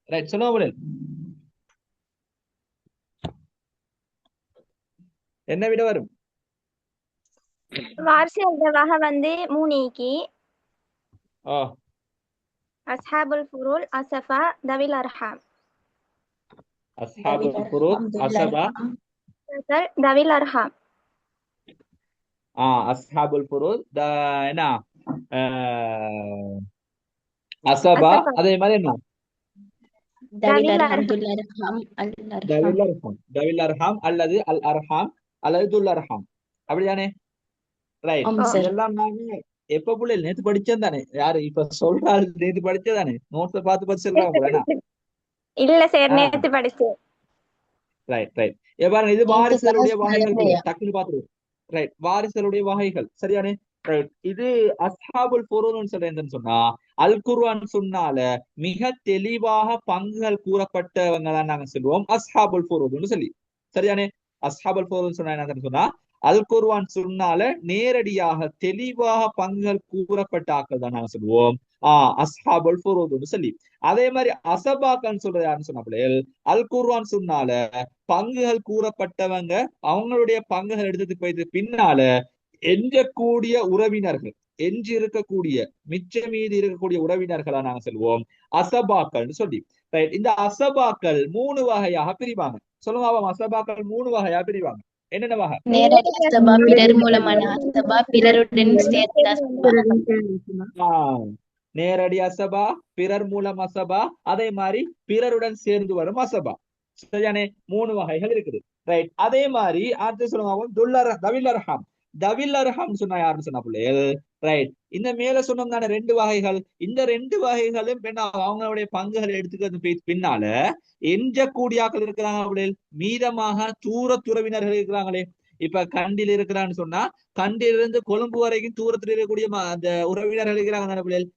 ரைட். சொல்லுங்க பிள்ளைகள், என்ன விட வரும்? வாரிசுகளோட வகை வந்து 3 ஆ, அஸ்ஹாபுல் ஃபுரூல், அஸபா, தவில் அர்ஹாம். அஸ்ஹாபுல் ஃபுரூத், அஸபா, தவில் அர்ஹாம். அஸ்ஹாபுல் ஃபுரூத், என்ன அஸபா, அதே மாதிரி என்ன தவில் தவில் அர்ஹம் அர்ஹம். துல் அர்ஹம் அல் அர்ஹம் தவில் அர்ஹம், தவில் அர்ஹம் அல்லது அல் அர்ஹம் அல்லது துல் அர்ஹம், அப்படிதானே? ரைட். ஆம் ஓ சார் இதெல்லாம் நாங்க எப்ப பிள்ளைகள் நேத்து படிச்சேன் தானே. யாரு இப்ப சொல்றாரு நேத்து படிச்சதானே, நோட்ஸ பார்த்து பார்த்து சொல்றாங்க போல என்ன? இல்ல சார் ஆ நேத்து படிச்சேன். Right right. பாருங்க, இது நேத்து வாரிசுகளுடைய கிளாஸ் வகைகள் போல நடக்கலையா டக்குன்னு பார்த்துருவோம். ரைட், வாரிசுகளுடைய வகைகள் சரியானே. ரைட், இது அஸ்ஹாபுல் ஃபுரூதுன்னு சொல்ற என்னன்னு சொன்னா, அல் குர்ஆன் சொன்னால மிக தெளிவாக பங்குகள் கூறப்பட்டவங்க தான் நாங்க சொல்லுவோம் அஸ்ஹாபுல் ஃபுரூதுன்னு சொல்லி. சரியானே. அஸ்ஹாபுல் ஃபுரூதுன்னு சொன்னா என்னன்னு சொன்னா, அல் குர்ஆன் சொன்னால நேரடியாக தெளிவாக பங்குகள் கூறப்பட்ட ஆக்கள் தான் நாங்க சொல்லுவோம் அஸ்ஹாபுல் ஃபுரூதுன்னு சொல்லி. அதே மாதிரி அசபாக்கன்னு சொல்றது யாருன்னு சொன்னா, அல் குர்ஆன் சொன்னால பங்குகள் கூறப்பட்டவங்க அவங்களுடைய பங்குகள் எடுத்துட்டு போயிட்டு பின்னால எஞ்சக்கூடிய உறவினர்கள், எஞ்சி இருக்கக்கூடிய மிச்ச மீதி இருக்கக்கூடிய உறவினர்களா நாங்க சொல்லுவோம் அசபாக்கள்னு சொல்லி. ரைட், இந்த அசபாக்கள் 3 வகையாக பிரிவாங்க. சொல்லுங்க, அசபாக்கள் 3 வகையா பிரிவாங்க. என்னென்ன வகை? நேரடி அசபா பிறர் மூலமான அசபா பிறருடன் சேர்ந்த அசபா ஆஹ் நேரடி அசபா, பிறர் மூலம் அசபா, அதே மாதிரி பிறருடன் சேர்ந்து வரும் அசபா. சரியானே. 3 வகைகள் இருக்குது. ரைட், அதே மாதிரி அடுத்து சொல்லுவாங்க தவில் அர்ஹம். தவில் அர்ஹம் சொன்னா யாருன்னு சொன்னா பிள்ளைகள், ரைட், இந்த மேல சொன்னோம் தானே 2 வகைகள். இந்த 2 வகைகளும் அவங்களுடைய பங்குகளை எடுத்துக்கிறது பின்னால எஞ்சக்கூடிய ஆக்கள் இருக்கிறாங்க பிள்ளைகள். மீதமாக துறவினர்கள் இருக்கிறாங்களே. இப்ப கண்டில் இருக்கிறான்னு சொன்னா, கண்டிலிருந்து கொழும்பு வரைக்கும் தூரத்தில் இருக்கக்கூடிய அந்த உறவினர்கள் இருக்கிறாங்க தானே பிள்ளைகள்.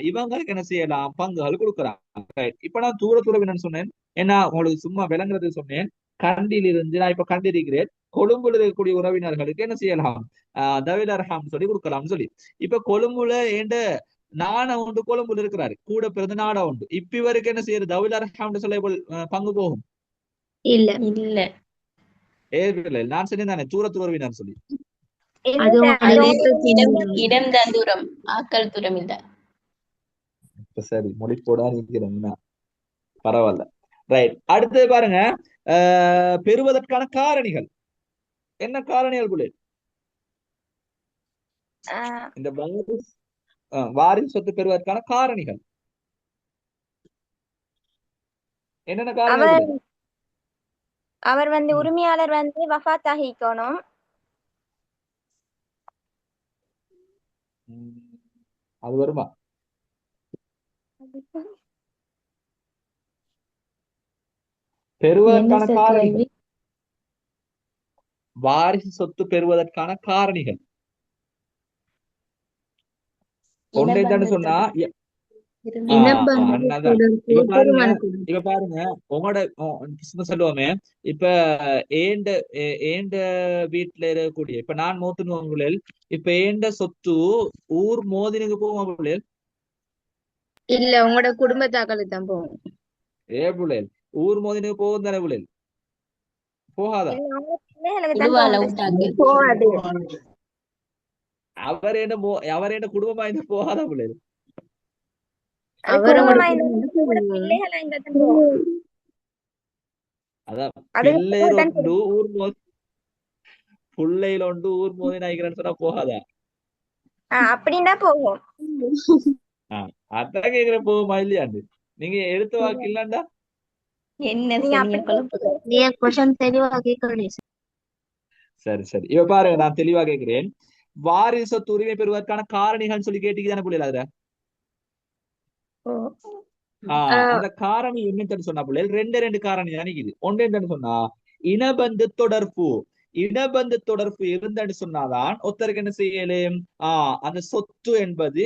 இவங்களுக்கு என்ன செய்யலாம், பங்குகள் கொடுக்குறாங்க. இப்ப நான் தூரவினர்னு சொன்னேன், ஏன்னா உங்களுக்கு சும்மா விளங்குறது சொன்னேன். கண்டில் இருந்து நான் இப்ப கண்டிருக்கிறேன், கொழும்புல இருக்கக்கூடிய உறவினர்களுக்கு என்ன செய்யலாம், தவில் அர்ஹம் சொல்லி கொடுக்கலாம்னு சொல்லி. இப்ப கொழும்புல ஏண்ட நாண உண்டு, கொழும்புல இருக்கிறாரு, கூட பிறந்த நாட உண்டு. இப்ப இவருக்கு என்ன செய்யறது, தவில் அர்ஹம் சொல்ல பங்கு போகும் இல்ல இல்ல நான் சொன்னேன் தானே உறவினர் சொல்லி. இல்ல அது சார் உங்களோட அது அது வீட்டு இடம் தான் தூரம், ஆக்கள் தூரம் இல்ல. சரி, முடிப்போடா நிக்கிறேன், பரவாயில்ல. ரைட், அடுத்து பாருங்க, பெறுவதற்கான காரணிகள். என்ன காரணிகள் புள்ளி? இந்த வாரிசு சொத்து பெறுவதற்கான காரணிகள் என்னென்ன காரணிகள்? அவர் உரிமையாளர் வஃபாத் ஆகிக்கணும். அது வருமா? பெறுவதற்கான காரணிகள், வாரிசு சொத்து பெறுவதற்கான காரணிகள் ஒன்று என்னன்னு சொன்னா, இப்ப பாருங்க, உங்களோட சொல்லுவோமே, இப்ப ஏண்ட வீட்டுல இருக்கக்கூடிய, இப்ப நான் மூத்துன்னு, இப்ப ஏண்ட சொத்து ஊர் மோதினுக்கு போவோம் இல்ல, உங்களோட குடும்பத்தாக்களுக்கு தான் போகும். புள்ளேல் ஊர் மோதினுக்கு போகும் தானே புள்ளேல், போகாதா? அவர் என்ன குடும்பமா இருந்து போகாதா புள்ளேல்? அதான் பிள்ளையில ஊர் மோதி நாய்க்கிறேன்னு சொன்னா போகாதா? அப்படின்னா போகும். அதான் கேக்குற, போகுமா இல்லையாண்டு. நீங்க எடுத்த வாக்கு இல்லாண்டா சரி சரி. இப்ப பாருங்க, நான் தெளிவா கேட்கிறேன். வாரிசு சொத்து உரிமை பெறுவதற்கான காரணிகள் சொல்லி கேட்டீங்கதானே புள்ளைல. அதுல அந்த காரணி என்னன்னு சொன்னா பிள்ளைகள், ரெண்டு காரணி நினைக்குது. ஒன்று என்னன்னு சொன்னா, இனபந்து தொடர்பு. இனபந்து தொடர்பு இருந்தன்னு சொன்னாதான் ஒருத்தருக்கு என்ன செய்யலும் அந்த சொத்து என்பது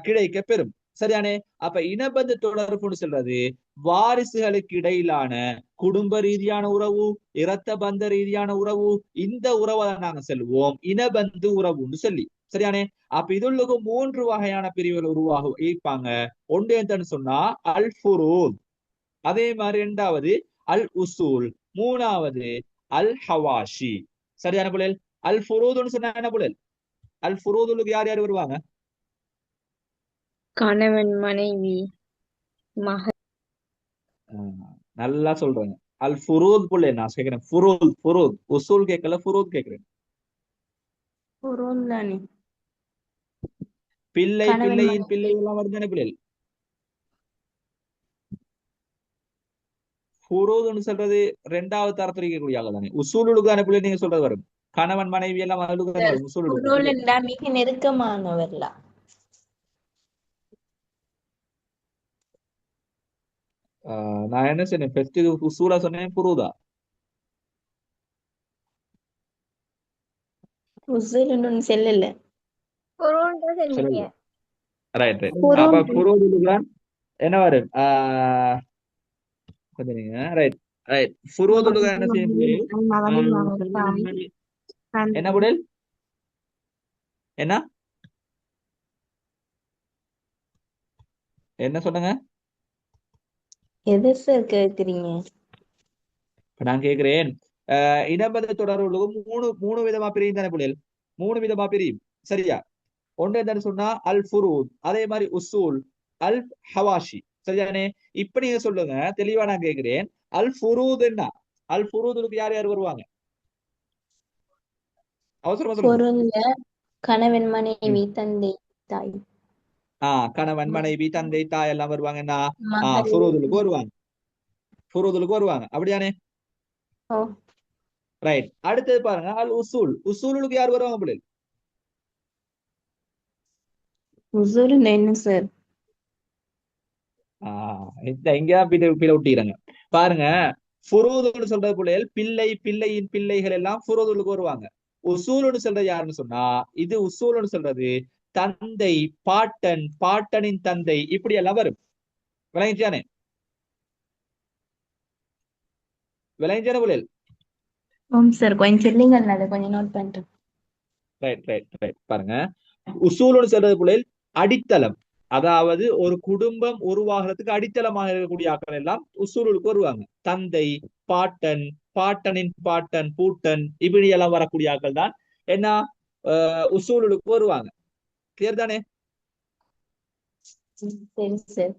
கிடைக்க பெறும். சரியானே. அப்ப இனபந்து தொடர்புன்னு சொல்றது வாரிசுகளுக்கு இடையிலான குடும்ப ரீதியான உறவு, இரத்த பந்த ரீதியான உறவு. இந்த உறவை நாங்க சொல்லுவோம் இனபந்து உறவுன்னு சொல்லி. சரியானே. அப்ப இதுள்ளுக்கு 3 வகையான பிரிவுகள் உருவாக இருப்பாங்க. ஒன்று என்னன்னு சொன்னா அல் ஃபுரூத், அதே மாதிரி 2வது அல் உசூல், 3வது அல் ஹவாஷி. சரியான புள்ளல். அல் ஃபுரூதுன்னு சொன்னா என்ன புள்ளல்? அல் ஃபுரூதுக்கு யார் யார் வருவாங்க? கணவன், மனைவி, மகள். நல்லா சொல்றேங்க. அல் ஃபுரூத் புள்ளே நான் கேக்குறேன். ஃபுரூத் உசூல் கேட்கல, ஃபுரூத் கேக்குறேன். பிள்ளை, பிள்ளையின் பிள்ளை எல்லாம் வருதானே பிள்ளை? ஃபுரூதுன்னு சொல்றது ரெண்டாவது தரத்துல இருக்கக்கூடிய ஆள் தானே. உசூலுக்கு தானே பிள்ளை நீங்க சொல்றது வரும். கணவன் மனைவி எல்லாம் அதுக்கு தானே வரும் உசூலுக்கு பிள்ளை. குரோலண்டா மிக நெருக்கமானவர்லாம். நான் என்ன சொன்னேன் ஃபர்ஸ்ட் இது உசூலா சொன்னேன் ஃபுரூதா. உசூலுன்னு செல்லல. பொருள்ன்ற சொன்னீங்க. சொல்லல. Right right. குரோல் அப்ப ஃபுரூதுக்கு தான் என்ன வரும்? கொஞ்சம் நீங்க ரைட் ரைட். ஃபுரூதுக்கு என்ன செய்யும் பிள்ளை? என்ன புடல் என்ன என்ன சொன்னங்க? எதை சார் கேக்குறீங்க? இப்ப நான் கேக்குறேன் இடம்பெற்ற தொடர்புகளுக்கு மூணு மூணு விதமா பிரியும் தானே புள்ளியல். மூணு விதமா பிரியும் சரியா. ஒன்று என்னன்னு சொன்னா அல் ஃபுரூத், அதே மாதிரி உசூல், அல் ஹவாஷி சரியானே. இப்ப நீங்க சொல்லுங்க தெளிவா. நான் கேக்குறேன் அல் ஃபுரூத் என்ன? அல் ஃபுரூதுக்கு யார் யார் வருவாங்க? அவசரமா சொல்லுங்க. பொருள்ல கணவன் மனைவி தந்தை தாய் கணவன் மனைவி தந்தை தாய் எல்லாம் வருவாங்க. என்ன மகள். ஃபுரூதுக்கு வருவாங்க. ஃபுரூதுக்கு வருவாங்க அப்படியானே. ஓ, ரைட். அடுத்தது பாருங்க அல் உசூல். உசூலுக்கு யார் வருவாங்க பிள்ளைகள்? உசூலுன்னா என்ன சார்? எங்கேயா பிள்ளை விட்டுறாங்க பாருங்க. ஃபுரூதுன்னு சொல்றது பிள்ளைகள் பிள்ளை, பிள்ளையின் பிள்ளைகள் எல்லாம் ஃபுரூதுக்கு வருவாங்க. உசூலுன்னு சொல்றது யாருன்னு சொன்னா இது உசூலுன்னு சொல்றது தந்தை, பாட்டன், பாட்டனின் தந்தை இப்படி எல்லாம் வரும். விளங்கிச்சானே? விளங்கிச்சானே பிள்ளைகள்? ஓம் சார், கொஞ்சம் சொல்லுங்க, அதை கொஞ்சம் நோட் பண்றேன். Right right right. பாருங்க உசூலுன்னு சொல்றது பிள்ளைகள் அடித்தளம். அதாவது ஒரு குடும்பம் உருவாகிறதுக்கு அடித்தளமாக இருக்கக்கூடிய ஆட்கள் எல்லாம் உசூலுக்கு வருவாங்க. தந்தை, பாட்டன், பாட்டனின் பாட்டன், பூட்டன் இப்படி எல்லாம் வரக்கூடிய ஆட்கள் தான் என்ன உசூலுக்கு வருவாங்க. கிளியர் தானே? சரி சார்.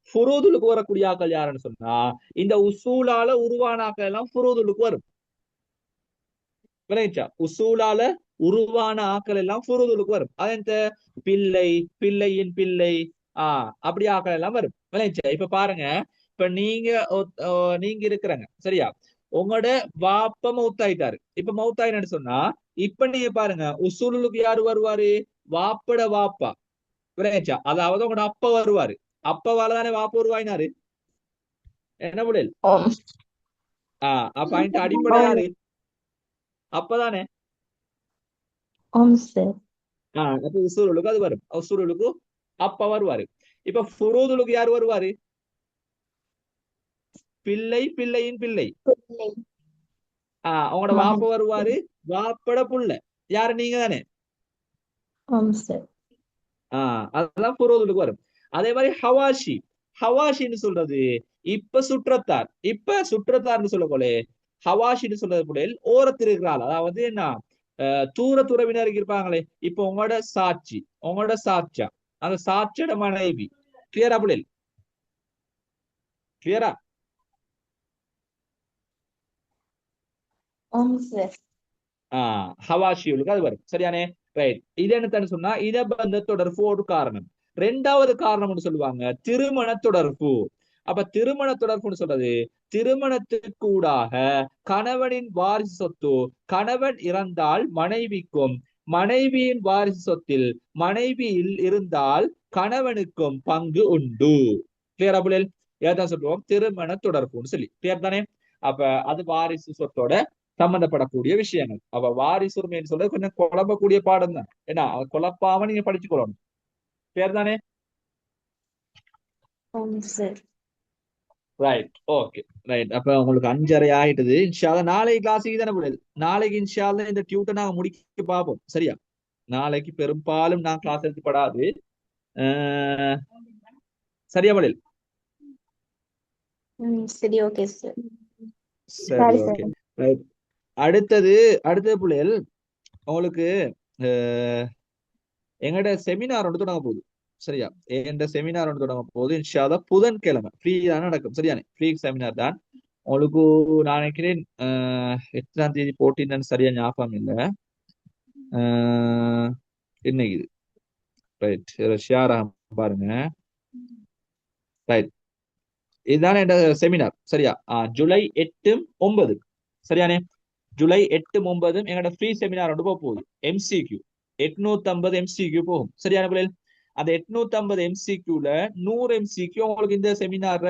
ஃபுரூதுலுக்கு வரக்கூடிய ஆட்கள் யாருன்னு சொன்னா இந்த உசூலால உருவான ஆட்கள் எல்லாம் ஃபுரூதுலுக்கு வரும். விளைச்சா உசூலால உருவான ஆக்கள் எல்லாம் ஃபுரூதுலுக்கு வரும். அது பிள்ளை, பிள்ளையின் பிள்ளை அப்படி ஆக்கள் எல்லாம் வரும். விளைச்சா இப்ப பாருங்க. இப்ப நீங்க இருக்கிறாங்க சரியா. உங்களோட வாப்ப மௌத்தாயிட்டாரு. இப்ப மௌத்தாயின்னு சொன்னா இப்ப நீங்க பாருங்க உசூலுக்கு யாரு வருவாரு? வாப்பட வாப்பா. விளைச்சா அதாவது உங்களோட அப்பா வருவாரு. அப்பாவால தானே வாப்ப உருவாயினாரு. என்ன புரியல்? அப்ப அந்த அடிப்படை யாரு? அப்பதானே. அப்ப உசூலுக்கு அது வரும். உசூலுக்கு அப்பா வருவாரு. இப்ப ஃபுரூதுலுக்கு யார் வருவாரு? பிள்ளை, பிள்ளையின் பிள்ளை. அவங்களோட வாப்ப வருவாரு. வாப்பட புள்ள யாரு? நீங்க தானே. அதெல்லாம் ஃபுரூதுலுக்கு வரும். அதே மாதிரி ஹவாஷி. ஹவாஷின்னு சொல்றது இப்ப சுற்றத்தார். இப்ப சுற்றத்தார்னு சொல்லக்கோலே ஹவாஷின்னு சொல்றது கூட ஓரத்தில் இருக்கிறாள். அதாவது என்ன தூர துறவினருக்கு இருப்பாங்களே. இப்ப உங்களோட சாட்சி, உங்களோட சாட்சியா, அந்த சாட்சியோட மனைவி. கிளியரா புள்ளில்? கிளியரா? ஹவாஷியுக்கு அது வரும். சரியானே? ரைட். இது என்ன சொன்னா இடபந்த தொடர்பு ஒரு காரணம். ரெண்டாவது காரணம்னு சொல்லுவாங்க திருமண தொடர்பு. அப்ப திருமண தொடர்புன்னு சொல்றது திருமணத்துக்கூடாக கணவனின் வாரிசு சொத்து கணவன் இறந்தால் மனைவிக்கும், மனைவியின் வாரிசு சொத்தில் மனைவியில் இருந்தால் கணவனுக்கும் பங்கு உண்டு. கிளியரா புள்ளில்? ஏதான் சொல்லுவோம் திருமண தொடர்புன்னு சொல்லி. கிளியர் தானே? அப்ப அது வாரிசு சொத்தோட சம்பந்தப்படக்கூடிய விஷயங்கள். அப்ப வாரிசு உரிமைன்னு சொல்றது கொஞ்சம் குழம்பக்கூடிய பாடம் தான். ஏன்னா குழப்பாம நீங்க படிச்சுக்கொள்ளணும். கிளியர் தானே? ரைட். Okay right. அப்ப உங்களுக்கு 5:30 ஆயிட்டுது. இன்ஷால்லா நாளைக்கு கிளாஸுக்கு தானே புரியுது. நாளைக்கு இன்ஷால்லா இந்த டியூட்டை நாங்க முடிக்க பார்ப்போம். சரியா? நாளைக்கு பெரும்பாலும் நான் கிளாஸ் எடுத்துப்படாது. சரியா பலில்? சரி, ஓகே சார். சரி, ஓகே ரைட். அடுத்தது பிள்ளைகள் உங்களுக்கு எங்கட செமினார் ஒன்று தொடங்க போகுது. சரியா? எந்த செமினார் ஒன்று தொடங்க போகுது. இன்ஷால்லா புதன்கிழமை ஃப்ரீ தான் நடக்கும். சரியானே? ஃப்ரீ செமினார் தான். உங்களுக்கு நான் நினைக்கிறேன் 8ஆம் தேதி போட்டின்னு சரியா ஞாபகம் இல்லை. இன்னைக்கு ரைட் ஷியாரா பாருங்க. ரைட். இதுதான் என் செமினார். சரியா? ஜூலை 8, 9 சரியானே? ஜூலை 8, 9 எங்களோட ஃப்ரீ செமினார் ஒன்று போக போகுது. MCQ 850 MCQ போகும். சரியான பிள்ளைகள்? அந்த 850 MCQல 100 MCQ உங்களுக்கு இந்த செமினார்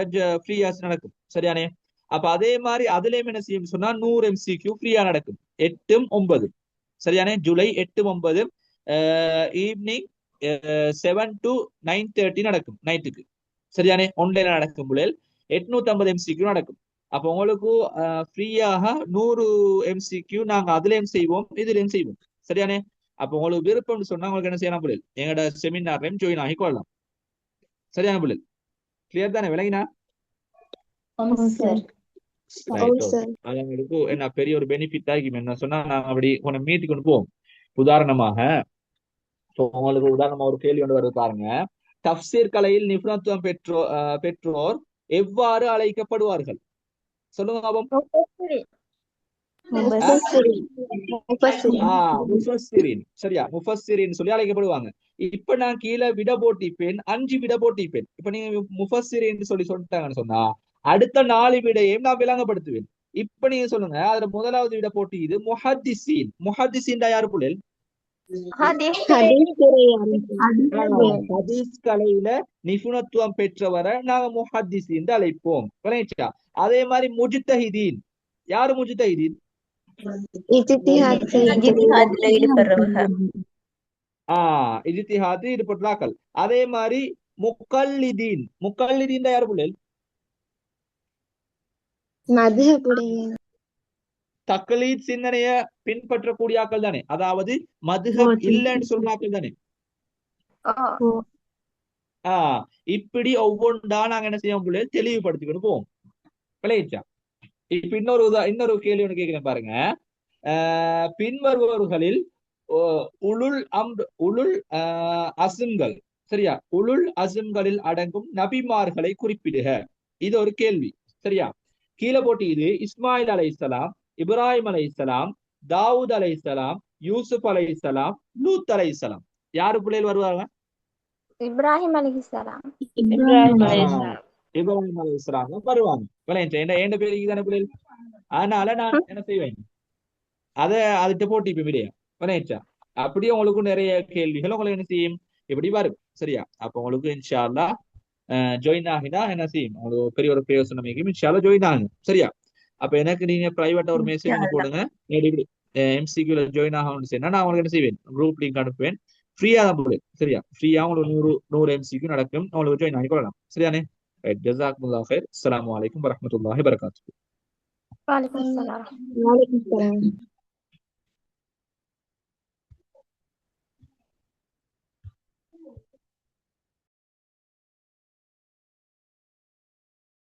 ஃப்ரீயா நடக்கும். சரியானே? அப்ப அதே மாதிரி அதுலயும் என்ன செய்யும் சொன்னா 100 MCQ ஃப்ரீயா நடக்கும். 8, 9 சரியானே? ஜூலை 8, 9 ஈவினிங் 7 to 9:30 நடக்கும் நைட்டுக்கு. சரியானே? ஆன்லைன்ல நடக்கும் பிள்ளைகள் 850 MCQ நடக்கும். அப்ப உங்களுக்கு ஃப்ரீயாக 100 MCQ நாங்க அதுலயும் செய்வோம், இதுலயும் செய்வோம். சரியானே? அப்ப உங்களுக்கு விருப்பம்னு சொன்னா உங்களுக்கு என்ன செய்யலாம் பிள்ளைகள், எங்களோட செமினார்லையும் ஜாயின் ஆகி கொள்ளலாம். சரியான பிள்ளைகள்? கிளியர் தானே? விளங்கினா? சார் அது எங்களுக்கு என்ன பெரிய ஒரு பெனிஃபிட் ஆகிக்கும். என்ன சொன்னா நாங்க அப்படி கொஞ்சம் மீட்டி கொண்டு போவோம். உதாரணமாக உங்களுக்கு உதாரணமா ஒரு கேள்வி கொண்டு வருது பாருங்க. தஃப்சீர் கலையில் நிபுணத்துவம் பெற்றோர் எவ்வாறு அழைக்கப்படுவார்கள்? சொல்லுங்க பாபம். முஃபஸ்ஸிரீன். சரியா? முஃபஸ்ஸிரீன் சொல்லி அழைக்கப்படுவாங்க. இப்ப நான் கீழே விட போட்டிப்பேன், 5 விட போட்டிப்பேன். இப்ப நீங்க முஃபஸ்ஸிரீன் சொல்லி சொல்லிட்டாங்கன்னு சொன்னா அடுத்த 4 விடையையும் நான் விளங்கப்படுத்துவேன். இப்ப நீங்க சொல்லுங்க, அதுல முதலாவது விட போட்டி இது முஹத்திஸீன். முஹத்திஸீன் யாரு புள்ளல்? ஹதீஸ் கலையில நிபுணத்துவம் பெற்றவரை நாங்க முஹத்திஸீன் அழைப்போம். விளங்கிச்சா? அதே மாதிரி முஜ்தஹிதீன். யாரு முஜ்தஹிதீன்? இஜ்திஹாது ஈடுபட்டார்கள். அதே மாதிரி முக்கல்லிதீன். முக்கல்லிதீன் யாரு புள்ளல்? தக்லீத் சிந்தனைய பின்பற்றக்கூடிய ஆக்கள் தானே, அதாவது மதுஹப் இல்லைன்னு சொல்ற ஆக்கள் தானே. இப்படி ஒவ்வொன்றா நாங்க என்ன செய்வோம் பிள்ளை தெளிவுபடுத்திக்கிட்டு போவோம். விளையிச்சா? இப்ப இன்னொரு கேள்வி ஒன்று கேட்கிறேன் பாருங்க. பின்வருபவர்களில் உளுல் அசும்கள், சரியா? உளுல் அசும்களில் அடங்கும் நபிமார்களை குறிப்பிடுக. இது ஒரு கேள்வி. சரியா? கீழே போட்டி இது இஸ்மாயில் அலைஹிஸ்ஸலாம், இப்ராஹிம் அலைஹிஸ்ஸலாம், தாவூத் அலைஹிஸ்ஸலாம், யூசுப் அலைஹிஸ்ஸலாம், லூத் அலைஹிஸ்ஸலாம். யாரு பிள்ளைகள் வருவாங்க? இப்ராஹிம் அலைஹிஸ்ஸலாம். இப்ராஹிம் அலைஹிஸ்ஸலாம் வருவாங்க. என் பேருக்கு தானே பிள்ளைகள். அதனால நான் என்ன செய்வேன், அதுட்டு போட்டி இப்ப விடையா. விளையாச்சா? அப்படியே உங்களுக்கு நிறைய கேள்விகள் உங்களுக்கு என்ன செய்யும் இப்படி வரும். சரியா? அப்ப உங்களுக்கு இன்ஷா அல்லாஹ் ஜாயின் ஆகினா என்ன செய்யும், உங்களுக்கு பெரிய ஒரு பிரயோசனம் இன்ஷா அல்லாஹ் ஜாயின் ஆகும். சரியா? அப்ப எனக்கு நீங்க பிரைவேட்டா ஒரு மெசேஜ் ஒன்று போடுங்க. MCQல ஜாயின் ஆகணும்னு சொன்னா நான் உங்களுக்கு என்ன செய்வேன், குரூப் லிங்க் அனுப்புவேன். ஃப்ரீயா தான் போடுவேன். சரியா? ஃப்ரீயா உங்களுக்கு 100 MCQ நடக்கும். உங்களுக்கு ஜாயின் ஆகி கொள்ளலாம். சரியானே? ஜஸாக்குமுல்லாஹ் ஹைர். அஸ்ஸலாமு அலைக்கும் வரஹ்மத்துல்லாஹி வபரகாத்துஹு. வலைக்கும் ஸலாம்.